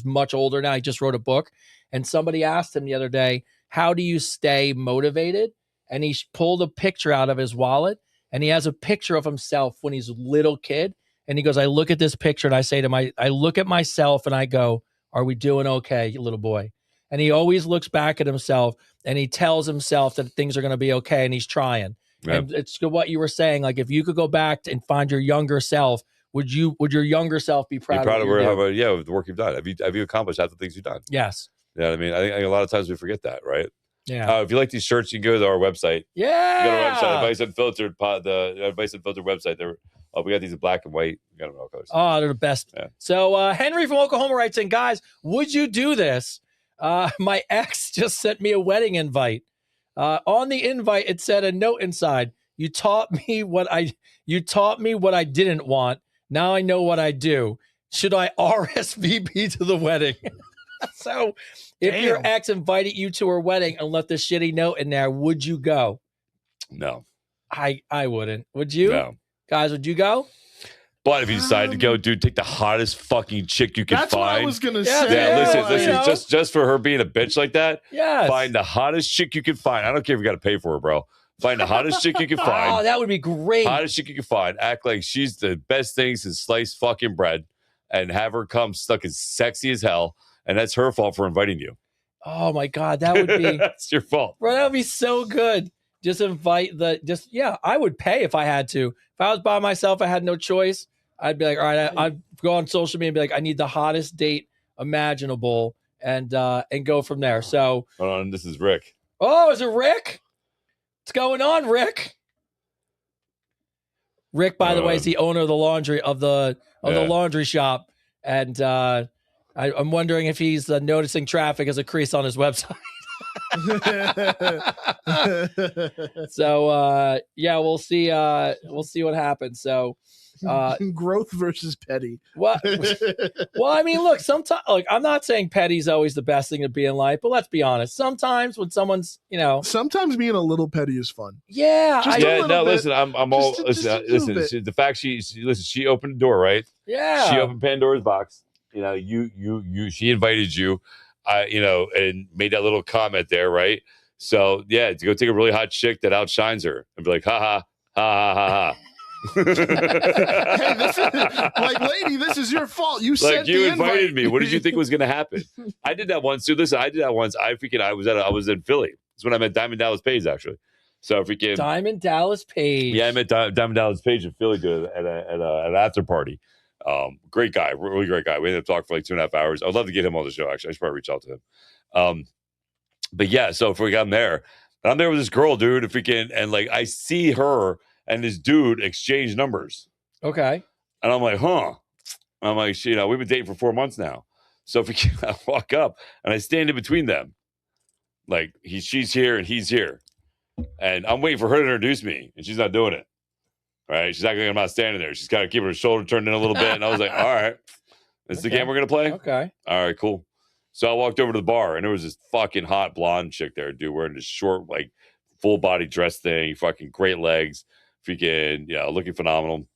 much older now. He just wrote a book, and somebody asked him the other day, how do you stay motivated? And he pulled a picture out of his wallet, and he has a picture of himself when he's a little kid. And he goes, I look at this picture and I say I look at myself and I go, are we doing okay, little boy? And he always looks back at himself and he tells himself that things are going to be okay, and he's trying. Yeah. And it's what you were saying. Like, if you could go back and find your younger self, would your younger self be proud of the work you've done? Have you accomplished half the things you've done? Yes. You know what I mean? I think a lot of times we forget that, right? Yeah. If you like these shirts, you can go to our website. Yeah. Go to our website, Advice Unfiltered, the Advice Unfiltered website. Oh, we got these in black and white. We got them in all colors. Oh, they're the best. Yeah. So Henry from Oklahoma writes in, guys, would you do this? My ex just sent me a wedding invite. On the invite, it said a note inside. You taught me what I didn't want. Now I know what I do. Should I RSVP to the wedding? So if your ex invited you to her wedding and left a shitty note in there, would you go? No. I wouldn't. Would you? No. Guys, would you go? But if you decide to go, dude, take the hottest fucking chick you can That's find. what I was gonna Yeah, say. Yeah, listen, you know. just for her being a bitch like that, Yes. find the hottest chick you can find. I don't care if you got to pay for her, bro. Find the hottest chick you can Oh, find. that would be great. Hottest chick you can find. Act like she's the best thing since sliced fucking bread, and have her come stuck as sexy as hell. And that's her fault for inviting you. Oh my God, that would be That's your fault. bro, that would be so good. Just invite I would pay if I had to. If I was by myself, I had no choice. I'd be like, all right, I'd go on social media and be like, I need the hottest date imaginable and go from there. So Hold on, this is Rick. oh, is it Rick? What's going on, Rick? Rick, by the way, is the owner of the laundry the laundry shop. And I'm wondering if he's noticing traffic as a crease on his website. So yeah, we'll see what happens. So Growth versus petty. what well, I mean, look, sometimes like I'm not saying petty's always the best thing to be in life, but let's be honest. Sometimes when someone's, Sometimes being a little petty is fun. yeah, Just a Yeah, little no, bit. listen, I'm all Just a little listen. bit. The fact she opened the door, right? yeah. She opened Pandora's box. She invited you, and made that little comment there, right? So yeah, to go take a really hot chick that outshines her and be like, ha ha ha ha ha ha. Hey, this is like, lady, this is your fault. You Like sent you the invited invite. me. What did you think was going to happen? I did that once too. Listen, I did that once. I was in Philly. It's when I met Diamond Dallas Page actually. So freaking Diamond Dallas Page. yeah, I met Diamond Dallas Page in Philly at an after party. Great guy, really great guy. We ended up talking for like 2.5 hours. I'd love to get him on the show. Actually, I should probably reach out to him. But yeah, so if we got him there, and I'm there with this girl, dude. If we can, and like I see her and this dude exchange numbers. Okay. And I'm like, huh. I'm like, we've been dating for 4 months now. So if we can, I walk up and I stand in between them. Like she's here and he's here. And I'm waiting for her to introduce me. And she's not doing it. Right? She's acting like I'm not standing there. She's kind of keeping her shoulder turned in a little bit. And I was like, all right. This is the Okay. game we're going to play? Okay. All right, cool. So I walked over to the bar and there was this fucking hot blonde chick there, dude, wearing this short, like full body dress thing, fucking great legs, freaking, looking phenomenal.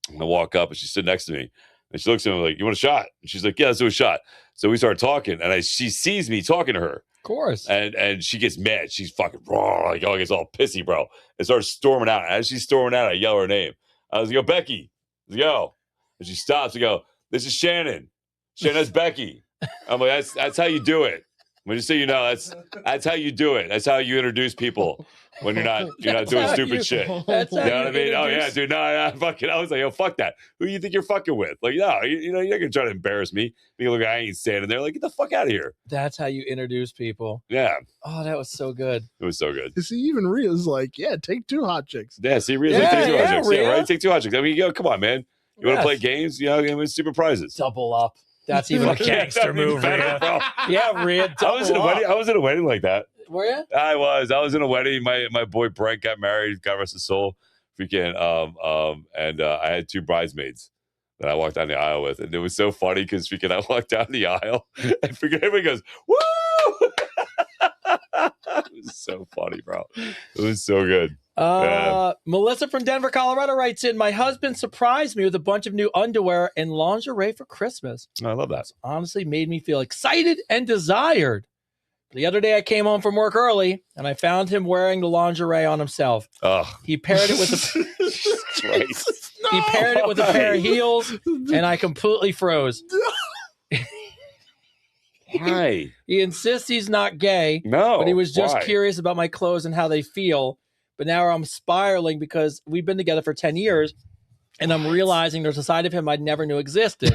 And I walk up and she's sitting next to me and she looks at me like, you want a shot? And she's like, yeah, let's do a shot. So we start talking and she sees me talking to her Of course. and she gets mad. She's fucking raw, like, gets all pissy, bro. And starts storming out. As she's storming out, I yell her name. I was like, yo, Becky. I was like, yo. And she stops and go, this is Shannon. Shannon, that's Becky. I'm like, that's how you do it. When you say, that's how you do it. That's how you introduce people when you're not doing how stupid you- shit. That's You how know what I mean? Oh yeah, introduce- dude. No, I was like, yo, fuck that. Who do you think you're fucking with? Like, no, you're not gonna try to embarrass me. Because look, I ain't standing there. Like, get the fuck out of here. That's how you introduce people. Yeah, Oh, that was so good. it was so good. See, even Rhea's like, yeah, take 2 hot chicks. Yeah, see, Rhea's Yeah, like, take 2 yeah, hot chicks. Yeah, Rhea. right? Take 2 hot chicks. I mean, come on, man. You want to Yes. play games? It's stupid prizes. Double up. That's even a gangster That'd be move, better, Rhea. bro. Yeah, Rhea. I was in a wedding. I was in a wedding like that. Were you? I was in a wedding. My boy Brent got married. God rest his soul. Freaking and I had 2 bridesmaids that I walked down the aisle with, and it was so funny because freaking I walked down the aisle and freaking everybody goes woo. It was so funny, bro. It was so good. Melissa from Denver, Colorado writes in, my husband surprised me with a bunch of new underwear and lingerie for Christmas. I love that. Honestly made me feel excited and desired. The other day I came home from work early and I found him wearing the lingerie on himself. Oh, He paired it with Christ. he paired it with a pair of heels and I completely froze. Why? He insists he's not gay, No. but he was just why? curious about my clothes and how they feel. But now I'm spiraling because we've been together for 10 years and I'm realizing there's a side of him I never knew existed.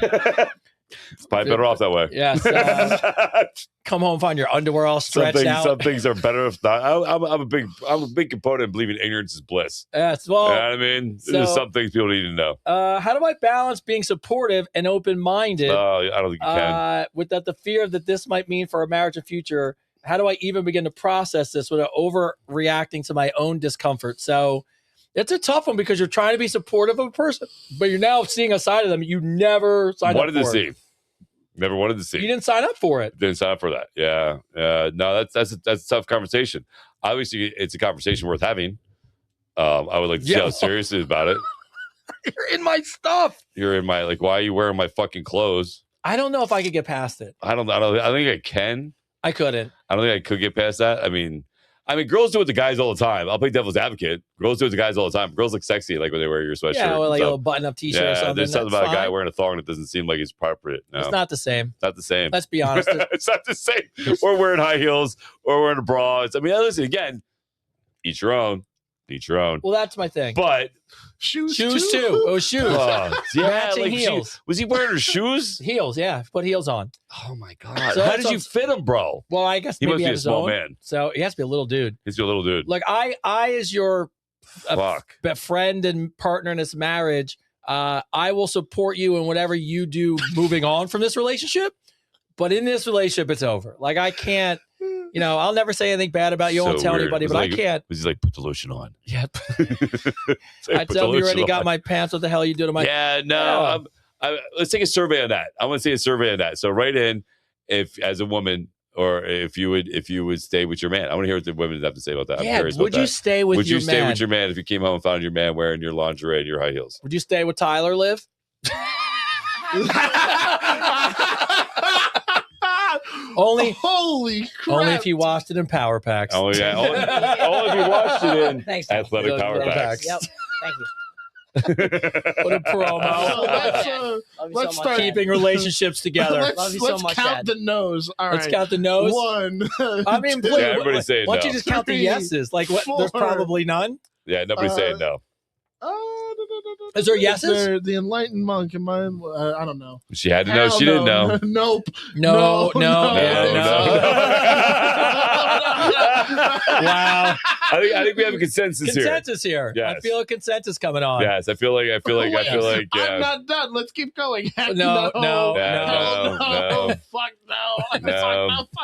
It's probably better off that way. Yes. Come home, find your underwear all stretched out. Some things are better if not. I'm a big component of believing ignorance is bliss. Yes. Well, You know what I mean? There's some things people need to know. How do I balance being supportive and open-minded? I don't think you can. Without the fear that this might mean for a marriage and future? How do I even begin to process this without overreacting to my own discomfort? So it's a tough one because you're trying to be supportive of a person, but you're now seeing a side of them you never signed up for. Wanted to see. Never wanted to see. You didn't sign up for it. Didn't sign up for that. Yeah. No, that's a tough conversation. Obviously, it's a conversation worth having. I would like to see how serious it is about it. You're in my stuff. You're in my why are you wearing my fucking clothes? I don't know if I could get past it. I think I can. I couldn't. I don't think I could get past that. I mean, girls do it to guys all the time. I'll play devil's advocate. Girls do it to guys all the time. Girls look sexy like when they wear your sweatshirt. Yeah, or like a little button-up T-shirt or something. There's something about a guy wearing a thong that doesn't seem like it's appropriate. No. It's not the same. Not the same. Let's be honest. It's not the same. Or wearing high heels or wearing a bra. Listen, again, each your own. Each your own. Well, that's my thing. But shoes too. Oh, shoes. Matching heels. Was he wearing her shoes? Heels, yeah. Put heels on. Oh my god! So how did you fit him, bro? Well, I guess he maybe must be a small man. So he has to be a little dude. He's a little dude. Like I as your friend and partner in this marriage, I will support you in whatever you do moving on from this relationship. But in this relationship, it's over. Like I can't. I'll never say anything bad about you. I won't tell anybody, but I can't. Was he like, put the lotion on? Yeah. I tell you already got my pants. What the hell you do to my? Yeah, no. Let's take a survey on that. I want to see a survey on that. So write in if, as a woman, or if you would stay with your man. I want to hear what the women have to say about that. Yeah. Would you stay with your man? Would you stay with your man if you came home and found your man wearing your lingerie and your high heels? Would you stay with Tyler, Liv? Holy crap. Only if you washed it in Power Packs. Oh yeah, only if you washed it in athletic Power Packs. Yep. Thank you. What a promo. Let's start keeping relationships together. Let's count the no's. All right. Let's count the no's. 1. I mean, two, everybody's saying why don't no. you just count the yeses? Like what? 4. There's probably none. Yeah, nobody's saying no. Is there yeses? The enlightened monk in mine. I don't know. She had to know. She didn't know. Nope. No. Wow. I think we have a consensus here. Yes. I feel a consensus coming on. Yes, I feel like. Yeah. I'm not done. Let's keep going. No. Fuck no. Fuck.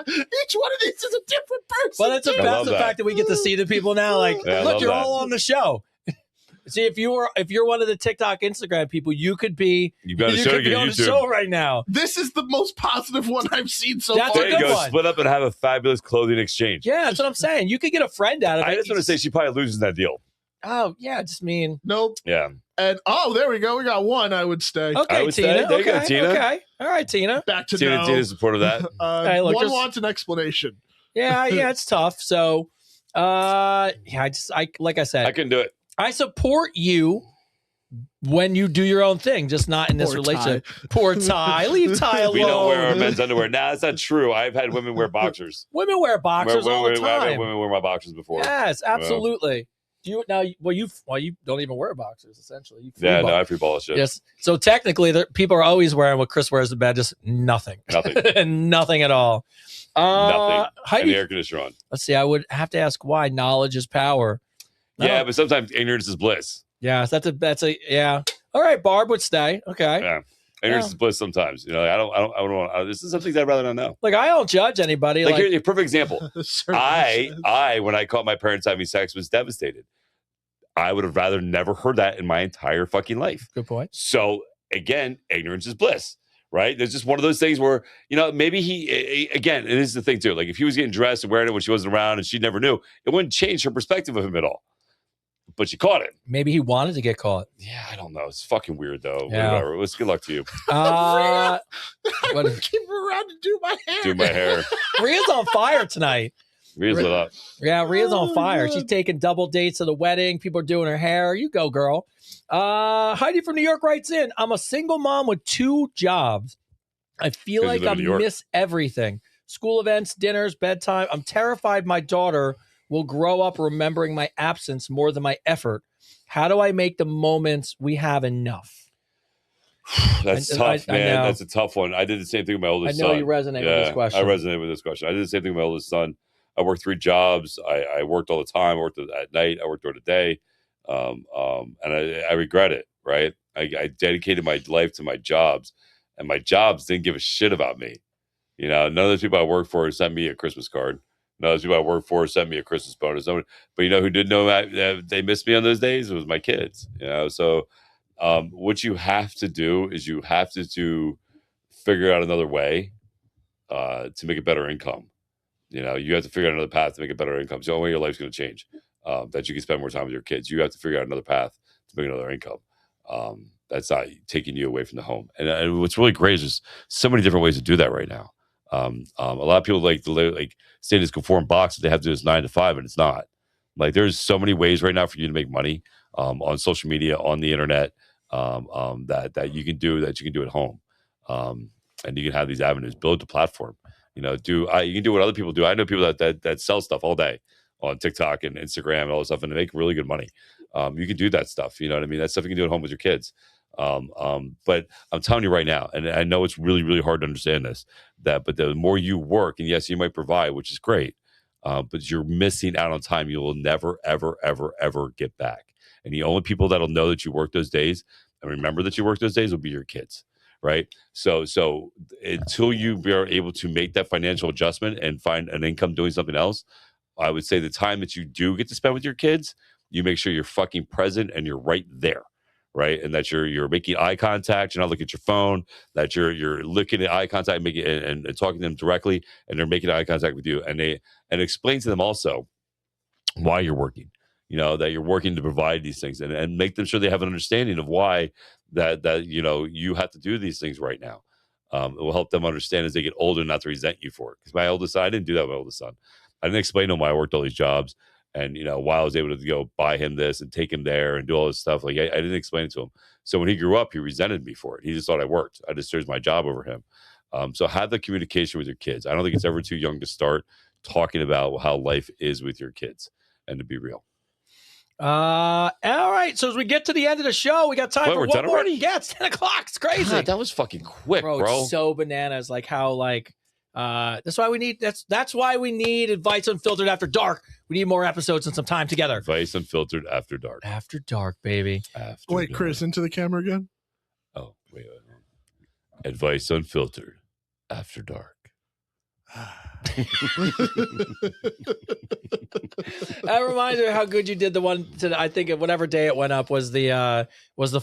Each one of these is a different person. Well, that's the fact that we get to see the people now. Like, look, you're all on the show. See, if you're one of the TikTok, Instagram people, you could be. You could be on the show right now. This is the most positive one I've seen so far. There you go. Split up and have a fabulous clothing exchange. Yeah, that's what I'm saying. You could get a friend out of it. I just want to say she probably loses that deal. Oh yeah, just mean. Nope. Yeah. And there we go. We got one. I would stay. Okay, Tina. There you go, Tina. Okay. All right, Tina. Back to Tina. no. Tina's support of that. Hey, look, one wants an explanation. Yeah, it's tough. So, like I said, I can do it. I support you when you do your own thing, just not in this Poor relationship. Poor Ty. Leave Ty alone. We don't wear our men's underwear. Nah, that's not true. I've had women wear boxers. Women wear boxers all the time. I've had women wear my boxers before. Yes, absolutely. Do you now? Well, you don't even wear boxers. Essentially, I free ball shit. Yes. So technically, people are always wearing what Chris wears to bed. Just nothing. Nothing at all. Nothing. And the air conditioner on. Let's see. I would have to ask why. Knowledge is power. Yeah, but sometimes ignorance is bliss. Yeah, that's a yeah. All right, Barb would stay. Okay. Yeah. Ignorance is bliss sometimes. I don't want. This is some things I'd rather not know. Like I don't judge anybody. Like here's a perfect example. I when I caught my parents having sex was devastated. I would have rather never heard that in my entire fucking life. Good point. So again, ignorance is bliss. Right? There's just one of those things where, maybe he, again, and this is the thing too, like if he was getting dressed and wearing it when she wasn't around and she never knew, it wouldn't change her perspective of him at all. But she caught it. Maybe he wanted to get caught. Yeah, I don't know. It's fucking weird though. Yeah. Whatever. It's good luck to you. I would keep her around to do my hair. Ria's on fire tonight. Ria's lit up. Yeah, Ria's on fire. She's taking double dates to the wedding. People are doing her hair. You go, girl. Heidi from New York writes in, I'm a single mom with 2 jobs. I feel like I miss everything. School events, dinners, bedtime. I'm terrified my daughter will grow up remembering my absence more than my effort. How do I make the moments we have enough? That's And tough, I man. know. That's a tough one. I did the same thing with my I oldest know son. you resonate with this question. I resonate with this question. I did the same thing with my oldest son. I worked 3 jobs. I worked all the time. I worked at night. I worked during the day. And I regret it, right? I dedicated my life to my jobs, and my jobs didn't give a shit about me. You know, none of those people I worked for sent me a Christmas card. None of those people I worked for sent me a Christmas bonus. But you know who did know that they missed me on those days? It was my kids. You know, so what you have to do is you have to figure out another way to make a better income. You know, you have to figure out another path to make a better income. It's the only way your life's going to change. That you can spend more time with your kids. You have to figure out another path to make another income. That's not taking you away from the home. And what's really great is there's so many different ways to do that right now. A lot of people like to live, like stay in this conform box that they have to do this 9 to 5, and it's not. Like there's so many ways right now for you to make money on social media, on the internet, that you can do at home, and you can have these avenues. Build the platform. You know, you can do what other people do. I know people that sell stuff all day on TikTok and Instagram and all this stuff, and they make really good money. You can do that stuff. You know what I mean? That stuff you can do at home with your kids. But I'm telling you right now, and I know it's really, really hard to understand this, but the more you work, and yes, you might provide, which is great, but you're missing out on time you will never, ever, ever, ever get back. And the only people that'll know that you work those days and remember that you work those days will be your kids. Right. So until you are able to make that financial adjustment and find an income doing something else, I would say the time that you do get to spend with your kids, you make sure you're fucking present and you're right there. Right. And that you're making eye contact. You're not looking at your phone, that you're looking at eye contact, making and talking to them directly, and they're making eye contact with you. And explain to them also why you're working, you know, that you're working to provide these things, and make them sure they have an understanding of why that you know you have to do these things right now. It will help them understand as they get older not to resent you for it. Because my oldest son, I didn't do that with my oldest son. I didn't explain to him why I worked all these jobs, and you know why I was able to go buy him this and take him there and do all this stuff. Like I didn't explain it to him. So when he grew up, he resented me for it. He just thought I worked. I just chose my job over him. So have the communication with your kids. I don't think it's ever too young to start talking about how life is with your kids and to be real. All right. So as we get to the end of the show, we got time Wait, for we're one done more. already? Yeah, it's 10 o'clock. It's crazy. God, that was fucking quick, bro. It's so bananas. Like how that's why we need Advice Unfiltered After Dark. We need more episodes and some time together. Advice Unfiltered After Dark. After dark, baby. After Wait, dark. Chris, into the camera again. Oh, wait. Advice Unfiltered After Dark. That reminds me of how good you did the one to, I think whatever day it went up was the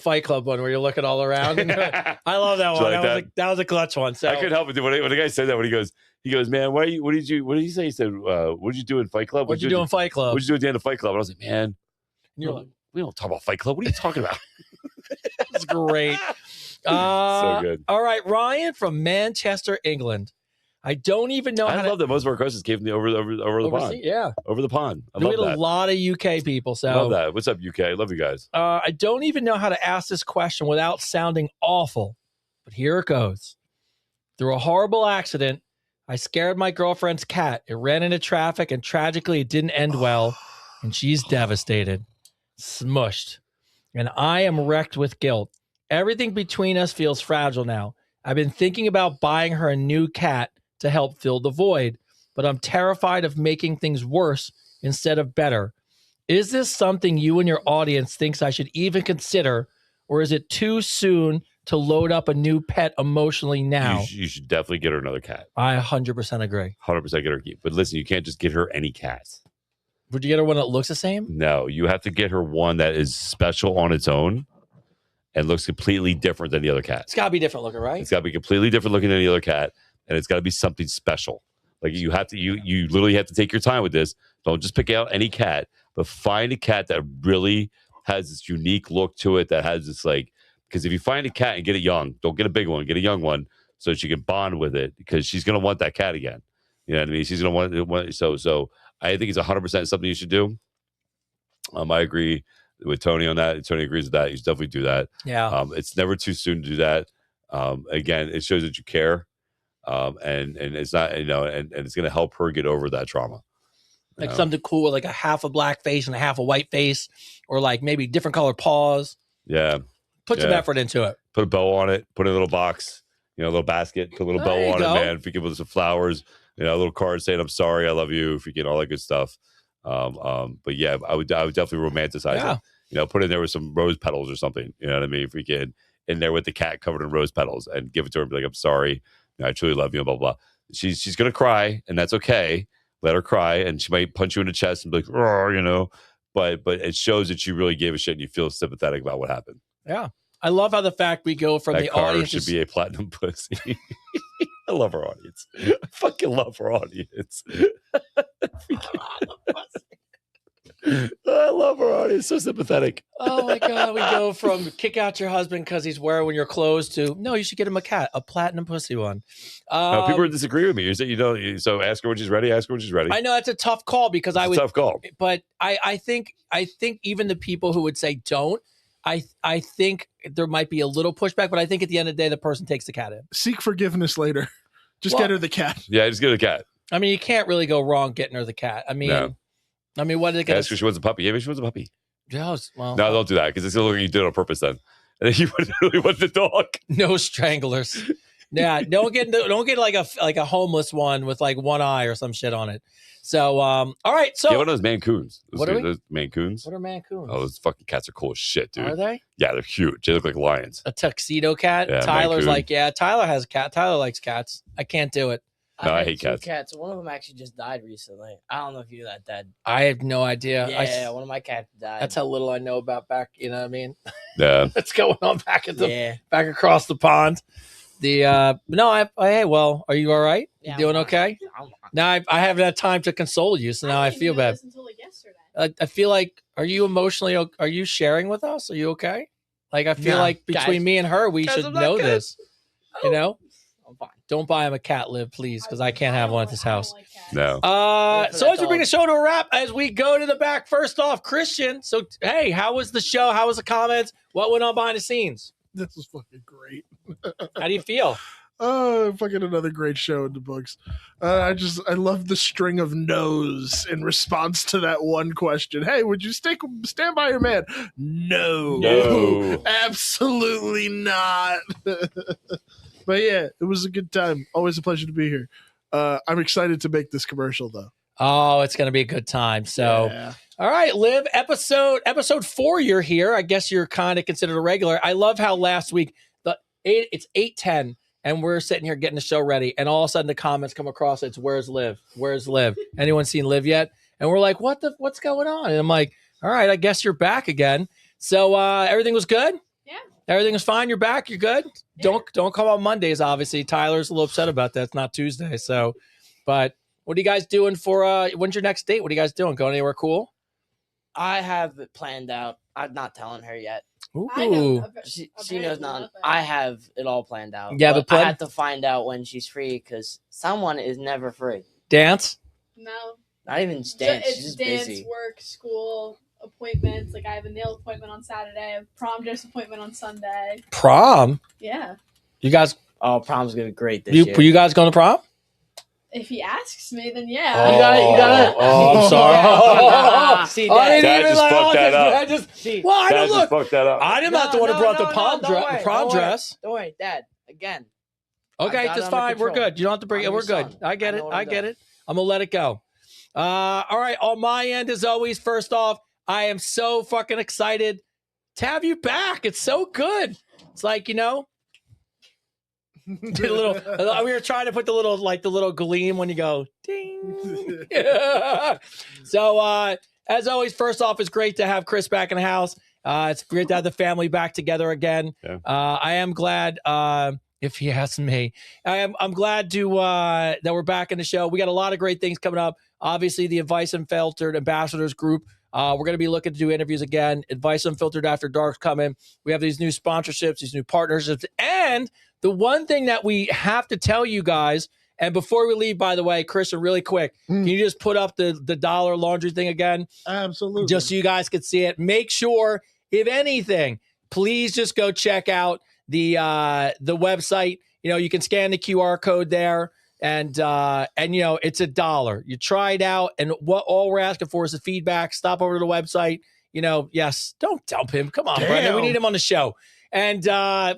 Fight Club one where you're looking all around. I love that one. Like that was a clutch one. So I couldn't help it. When the guy said that, he goes, man, what did you say? He said, what did you do in Fight Club? What'd you do in Fight Club? What'd you do at the end of Fight Club? And I was like, man, And you're like, we don't talk about Fight Club. What are you talking about? that's great. So good. All right, Ryan from Manchester, England. I don't even know. I love that most of our questions came from over the pond. Yeah, over the pond. I we love had that. a lot of UK people. So I love that. What's up, UK? I love you guys. I don't even know how to ask this question without sounding awful, but here it goes. Through a horrible accident, I scared my girlfriend's cat. It ran into traffic, and tragically, it didn't end well, and she's devastated, smushed, and I am wrecked with guilt. Everything between us feels fragile now. I've been thinking about buying her a new cat to help fill the void, but I'm terrified of making things worse instead of better. Is this something you and your audience thinks I should even consider, or is it too soon to load up a new pet emotionally now? You should definitely get her another cat. I 100% agree. 100% get her. But listen, you can't just get her any cat. Would you get her one that looks the same? No, you have to get her one that is special on its own and looks completely different than the other cat. It's got to be different looking, right? It's got to be completely different looking than the other cat, and it's got to be something special. Like you literally have to take your time with this. Don't just pick out any cat, but find a cat that really has this unique look to it. That has this because if you find a cat and get it young, don't get a big one, get a young one so she can bond with it because she's gonna want that cat again. You know what I mean? She's gonna want so. I think it's 100% something you should do. I agree with Tony on that. Tony agrees with that. You should definitely do that. Yeah. It's never too soon to do that. Again, it shows that you care. And it's not, and it's going to help her get over that trauma. Like something cool with like a half a black face and a half a white face, or like maybe different colored paws. Yeah. Put some effort into it. Put a bow on it. Put it in a little box. A little basket. Put a little There bow you on go. it, man. If you give us some flowers, a little card saying "I'm sorry, I love you." If you get all that good stuff. But yeah, I would definitely romanticize it. Put in there with some rose petals or something. You know what I mean? If we can, in there with the cat covered in rose petals, and give it to her and be like, "I'm sorry, I truly love you." Blah blah. She's gonna cry, and that's okay. Let her cry, and she might punch you in the chest and be like, "Oh," But it shows that you really gave a shit and you feel sympathetic about what happened. Yeah. I love how the fact we go from That the car audience should be a platinum pussy. I love our audience. I fucking love our audience. I love our audience. So sympathetic. Oh my God. We go from kick out your husband because he's wearing your clothes to no, you should get him a platinum pussy one. People disagree with me. You say so ask her when she's ready. Ask her when she's ready. I know it's a tough call because It's a tough call. but I think even the people who would say don't, I think there might be a little pushback, but I think at the end of the day, the person takes the cat in. Seek forgiveness later. Just get her the cat. Yeah, just get a cat. I mean, you can't really go wrong getting her the cat. I mean, what did it get? Ask her if she wants a puppy. Yeah, maybe she wants a puppy. Well, No, don't do that because it's going to look like you did it on purpose then. And then you really want the dog. No stranglers. Yeah, don't get like a homeless one with like one eye or some shit on it. So, all right. So, yeah, one of those Mancoons. What are we? Those Mancoons. What are Mancoons? Oh, those fucking cats are cool as shit, dude. Are they? Yeah, they're huge. They look like lions. A tuxedo cat? Yeah, Tyler's Mancoon. like, yeah, Tyler has a cat. Tyler likes cats. I can't do it. No, I had hate two cats. One of them actually just died recently. I don't know if you knew that, Dad. I have no idea. Yeah, one of my cats died. That's how little I know about back. You know what I mean? Yeah. What's going on back back across the pond? Hey, well, are you all right? Yeah, You doing I'm okay? I'm fine. Now I haven't had time to console you, so now I didn't feel even know bad. this until like yesterday. I feel like, are you emotionally? Are you sharing with us? Are you okay? Like I feel No. like between Guys- me and her, we guys, should I'm not know good. this. You know, I'm fine. don't buy him a cat, Liv, please, because I can't have one at this house. No. Yeah, for So that as we bring the dog. show to a wrap, as we go to the back, first off, Christian. So hey, how was the show? How was the comments? What went on behind the scenes? This was fucking great. How do you feel? Oh, fucking another great show in the books. I love the string of no's in response to that one question. Hey, would you stand by your man? No, absolutely not. But yeah, it was a good time. Always a pleasure to be here. I'm excited to make this commercial though. Oh, it's gonna be a good time. So. Yeah. All right, Liv, episode 4, you're here. I guess you're kind of considered a regular. I love how last week it's 8:10 and we're sitting here getting the show ready, and all of a sudden the comments come across. It's where's Liv? Where's Liv? Anyone seen Liv yet? And we're like, what's going on? And I'm like, all right, I guess you're back again. So everything was good? Yeah. Everything was fine. You're back. You're good. Yeah. Don't come on Mondays. Obviously, Tyler's a little upset about that. It's not Tuesday. So, but what are you guys doing for? When's your next date? What are you guys doing? Going anywhere cool? I have it planned out. I'm not telling her yet. I know. Ooh. She Apparently knows not. nothing. I have it all planned out. Yeah, but I have to find out when she's free because someone is never free. Dance? No. Not even So dance. it's She's just dance, busy. work, school, appointments. Like I have a nail appointment on Saturday. I have prom dress appointment on Sunday. Prom? Yeah. You guys, Oh, prom's gonna be great this year. you guys going to prom? If he asks me, then yeah. Oh, You gotta- Oh, I'm sorry. See, I didn't Dad even just like. fucked that up. I just. See, Well, I Dad don't just look. fucked that up. I'm not the one who brought the prom don't worry, prom don't worry. dress. Don't worry, Dad. Again. Okay, I got that's it under fine. We're control. good. You don't have to bring it. I'm We're your good. son. I get I it. know what I I'm get doing. it. I'm gonna let it go. All right. On my end, as always, first off, I am so fucking excited to have you back. It's so good. It's like, you know, the little. We were trying to put the little gleam when you go ding. So, as always, first off, it's great to have Chris back in the house. It's great to have the family back together again. Yeah. I am glad. If he asks me, I'm glad to that we're back in the show. We got a lot of great things coming up. Obviously, the Advice Unfiltered Ambassadors Group. We're going to be looking to do interviews again. Advice Unfiltered After Dark's coming. We have these new sponsorships, these new partnerships, and the one thing that we have to tell you guys. And before we leave, by the way, Christian, really quick, can you just put up the dollar laundry thing again? Absolutely. Just so you guys could see it. Make sure, if anything, please just go check out the website. You know, you can scan the QR code there, and you know, it's $1. You try it out, and what all we're asking for is the feedback. Stop over to the website. You know, yes, don't dump him. Come on, Brendan. We Damn. need him on the show. And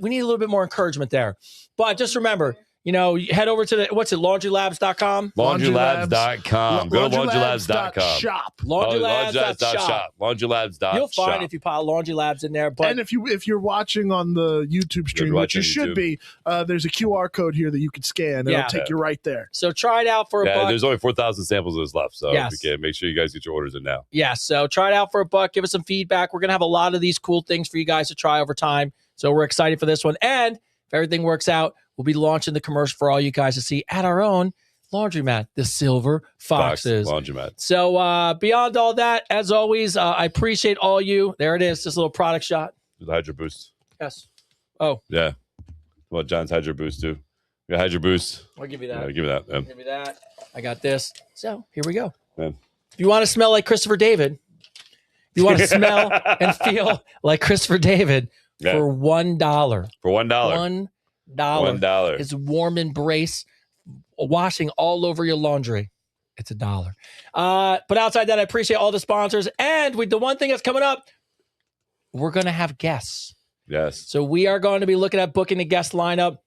we need a little bit more encouragement there. But just remember, head over to laundrylabs.com. Laundrylabs.com. Go to laundrylabs.com. Shop. Laundrylabs.shop. Laundrylabs.shop. You'll find if you pile Laundry Labs in there. But And if you're watching on the YouTube stream, which you should be, there's a QR code here that you can scan. It'll take you right there. So try it out for a buck. There's only 4,000 samples of this left. So Yes. if you can, make sure you guys get your orders in now. Yeah, so try it out for a buck. Give us some feedback. We're going to have a lot of these cool things for you guys to try over time. So we're excited for this one. And if everything works out, we'll be launching the commercial for all you guys to see at our own laundromat, the Silver Foxes. Laundromat. So beyond all that, as always, I appreciate all you. There it is, this little product shot. The Hydro Boost. Yes. Oh. Yeah. Well, John's Hydro Boost too. We got Hydro Boost. I'll give you that. Yeah, give me that. Yeah. Give me that. I got this. So here we go. Yeah. If you want to smell like Christopher David, if you want to smell and feel like Christopher David, Yeah. for $1. For $1. $1. It's a warm embrace, washing all over your laundry. It's $1. But outside that, I appreciate all the sponsors. And with the one thing that's coming up, we're going to have guests. Yes. So we are going to be looking at booking a guest lineup.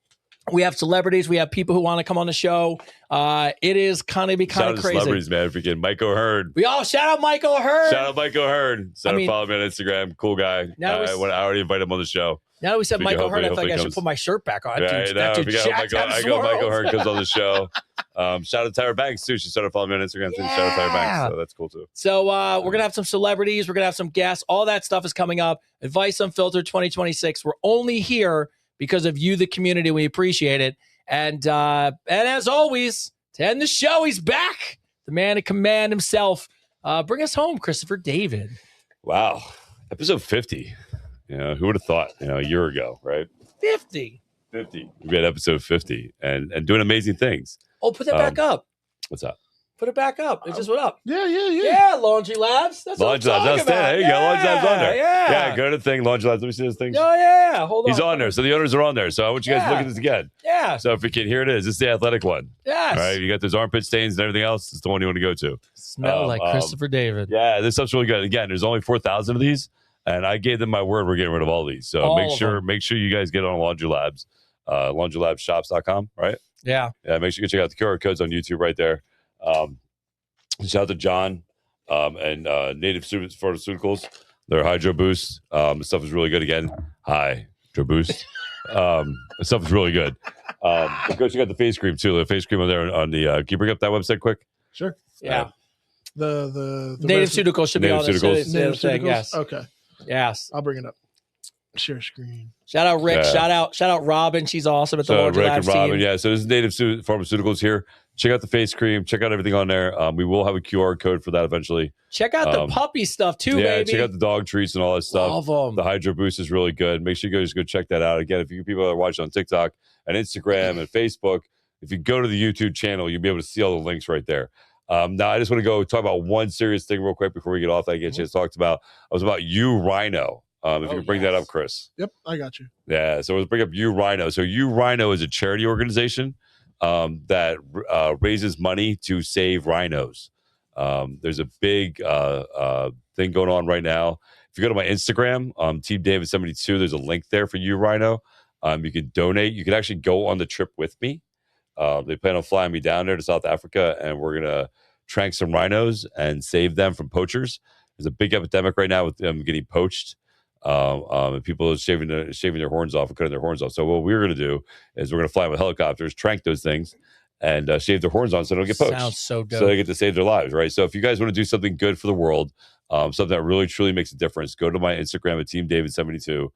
We have celebrities. We have people who want to come on the show. It is kind of Shout out to crazy. celebrities, man. Freaking Mike O'Hearn. We all shout out Mike O'Hearn. Shout out Mike O'Hearn. Follow me on Instagram. Cool guy. Now I already invited him on the show. Now that we said Mike O'Hearn, I feel like I should comes. put my shirt back on. Right, That dude jacked out I his go Mike world. O'Hearn comes on the show. Shout out to Tyra Banks too. She started following me on Instagram too. Shout out to Tyra Banks. So that's cool too. So we're gonna have some celebrities. We're gonna have some guests. All that stuff is coming up. Advice Unfiltered 2026. We're only here because of you, the community. We appreciate it. And as always, to end the show, he's back. The man of command himself. Bring us home, Christopher David. Wow, episode 50. Who would have thought? A year ago, right? 50. 50. We had episode 50 and doing amazing things. Oh, put that back up. What's up? Put it back up. It just went up. Yeah. Yeah, Laundry Labs. That's Laundry what I'm Labs. talking about. There you go. Laundry Labs on there. Yeah. Go to the thing. Laundry Labs. Let me see those things. Oh, yeah. Hold on. He's on there. So the owners are on there. So I want you guys to look at this again. Yeah. So if we can, here it is. This is the athletic one. Yes. All right. You got those armpit stains and everything else. It's the one you want to go to. Smell like Christopher David. Yeah, this stuff's really good. Again, there's only 4,000 of these, and I gave them my word we're getting rid of all these. So All make of sure you guys get on Laundry Labs, laundrylabsshops.com, right? Yeah. Yeah, make sure you check out the QR codes on YouTube right there. Shout out to John and Native Pharmaceuticals. Their Hydro Boost. The stuff is really good. Again, Hydro Boost. The stuff is really good. Go check out the face cream too. The face cream on there on the. Can you bring up that website quick? Sure. Yeah. The Native Pharmaceuticals should be on Native there. Pharmaceuticals. Native Thing, Pharmaceuticals? yes. Okay. Yes. I'll bring it up. Share screen. Shout out Rick. Yeah. Shout out Robin. She's awesome at the So Laundry Rick Labs and Robin, team. yeah. So this is Native Pharmaceuticals here. Check out the face cream. Check out everything on there. We will have a QR code for that eventually. Check out the puppy stuff too, Yeah, baby. check out the dog treats and all that stuff. Love them. The Hydro Boost is really good. Make sure you guys go check that out. Again, if you people are watching on TikTok and Instagram and Facebook, if you go to the YouTube channel, you'll be able to see all the links right there. Now, I just want to go talk about one serious thing real quick before we get off that I get a chance to talk about. I was about You Rhino. If you could bring that up, Chris. Yep, I got you. Yeah, so let's bring up You Rhino. So You Rhino is a charity organization that raises money to save rhinos. There's a big thing going on right now. If you go to my Instagram, Team David 72, there's a link there for You Rhino. You can donate. You can actually go on the trip with me. They plan on flying me down there to South Africa, and we're gonna trank some rhinos and save them from poachers. There's a big epidemic right now with them getting poached. And people are shaving their horns off and cutting their horns off. So what we're going to do is we're going to fly with helicopters, trank those things, and shave their horns on so they don't get poached. Sounds so dope. So they get to save their lives, right? So if you guys want to do something good for the world, something that really truly makes a difference, go to my Instagram at Team David 72.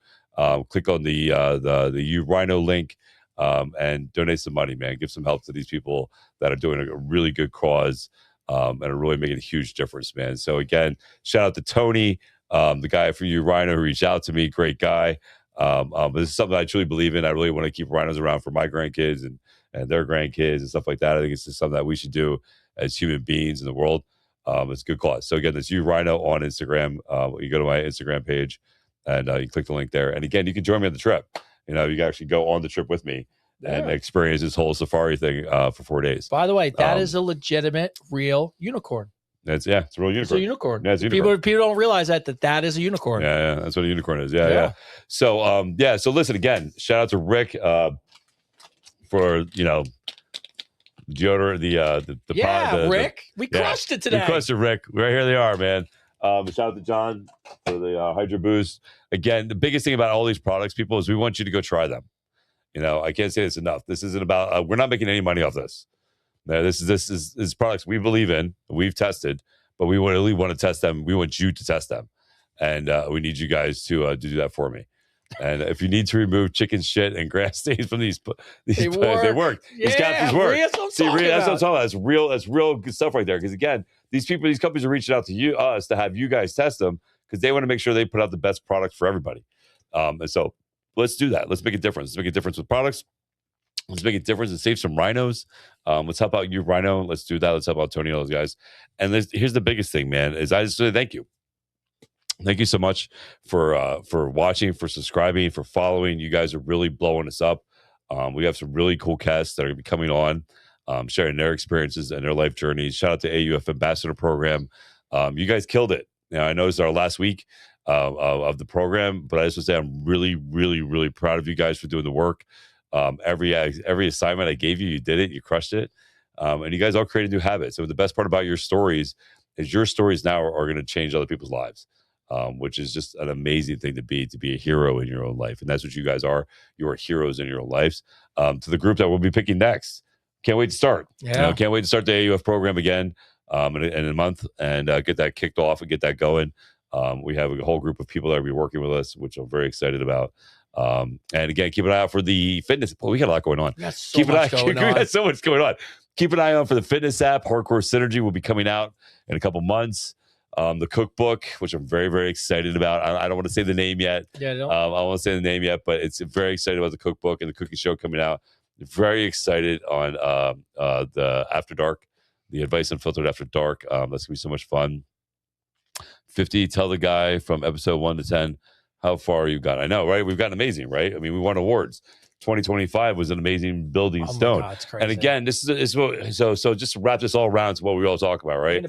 Click on the U Rhino link and donate some money, man. Give some help to these people that are doing a really good cause and are really making a huge difference, man. So again, shout out to Tony. The guy from You Rhino who reached out to me, great guy. But this is something I truly believe in. I really want to keep rhinos around for my grandkids and their grandkids and stuff like that. I think it's just something that we should do as human beings in the world. It's a good cause. So again, that's You Rhino on Instagram. You go to my Instagram page and you click the link there. And again, you can join me on the trip. You can actually go on the trip with me and experience this whole safari thing for 4 days. By the way, that is a legitimate, real unicorn. It's a real It's a unicorn. unicorn. Yeah, it's a unicorn. People don't realize that is a unicorn. Yeah, that's what a unicorn is. Yeah. So, so listen again. Shout out to Rick for deodorant. Rick, we crushed it today. We crushed it, Rick. Right here they are, man. Shout out to John for the Hydro Boost. Again, the biggest thing about all these products, people, is we want you to go try them. I can't say this enough. This isn't about. We're not making any money off this. No, this is products we believe in, we've tested, but we really want to test them. We want you to test them, and we need you guys to do that for me. And if you need to remove chicken shit and grass stains from these they work. These capsules work. That's what I'm See, talking that's what I'm about. talking about. That's real good stuff right there. Because again, these companies are reaching out to us to have you guys test them because they want to make sure they put out the best product for everybody. And so let's do that. Let's make a difference. Let's make a difference with products. Let's make a difference and save some rhinos. Let's help out you, Rhino. Let's do that. Let's help out Tony and those guys. And here's the biggest thing, man, is I just say thank you. Thank you so much for watching, for subscribing, for following. You guys are really blowing us up. We have some really cool guests that are going to be coming on, sharing their experiences and their life journeys. Shout out to AUF Ambassador Program. You guys killed it. I know it's our last week of the program, but I just want to say I'm really, really, really proud of you guys for doing the work. Every assignment I gave you, you did it, you crushed it, and you guys all created new habits. So the best part about your stories is your stories now are going to change other people's lives, which is just an amazing thing to be a hero in your own life, and that's what you guys are. You are heroes in your own lives. To the group that we'll be picking next, can't wait to start. Can't wait to start the AUF program again in a month and get that kicked off and get that going. We have a whole group of people that will be working with us, which I'm very excited about. And again, keep an eye out for the fitness. Well, we got a lot going on. We got so much going on. Keep an eye on for the fitness app. Hardcore Synergy will be coming out in a couple months. The cookbook, which I'm very, very excited about. I don't want to say the name yet. Yeah, I won't say the name yet, but it's very excited about the cookbook and the cooking show coming out. Very excited on the After Dark, the Advice Unfiltered After Dark. That's gonna be so much fun. 50. Tell the guy from episode 1 to 10 how far you got. I know, right? We've gotten amazing, right? I mean, we won awards. 2025 was an amazing building stone. God, it's crazy. And again, this is what, so just to wrap this all around to what we all talk about, right?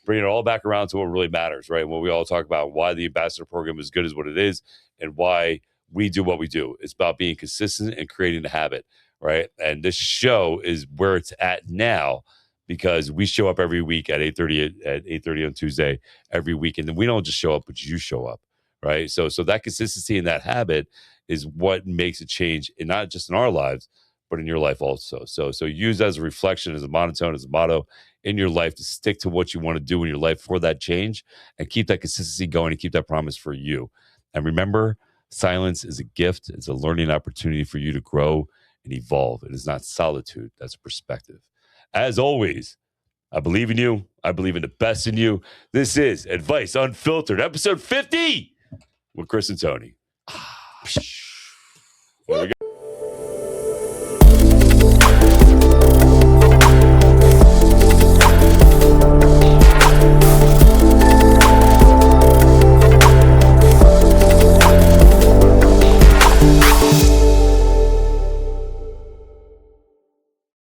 Bring it all back around to what really matters, right? What we all talk about, why the ambassador program is good as what it is, and why we do what we do. It's about being consistent and creating a habit, right? And this show is where it's at now because we show up every week at 8:30 on Tuesday every week, and then we don't just show up, but you show up. Right. So that consistency and that habit is what makes a change, and not just in our lives, but in your life also. So use that as a reflection, as a monotone, as a motto in your life to stick to what you want to do in your life for that change and keep that consistency going and keep that promise for you. And remember, silence is a gift. It's a learning opportunity for you to grow and evolve. It is not solitude. That's a perspective. As always, I believe in you. I believe in the best in you. This is Advice Unfiltered, episode 50. With Chris and Tony. There we go.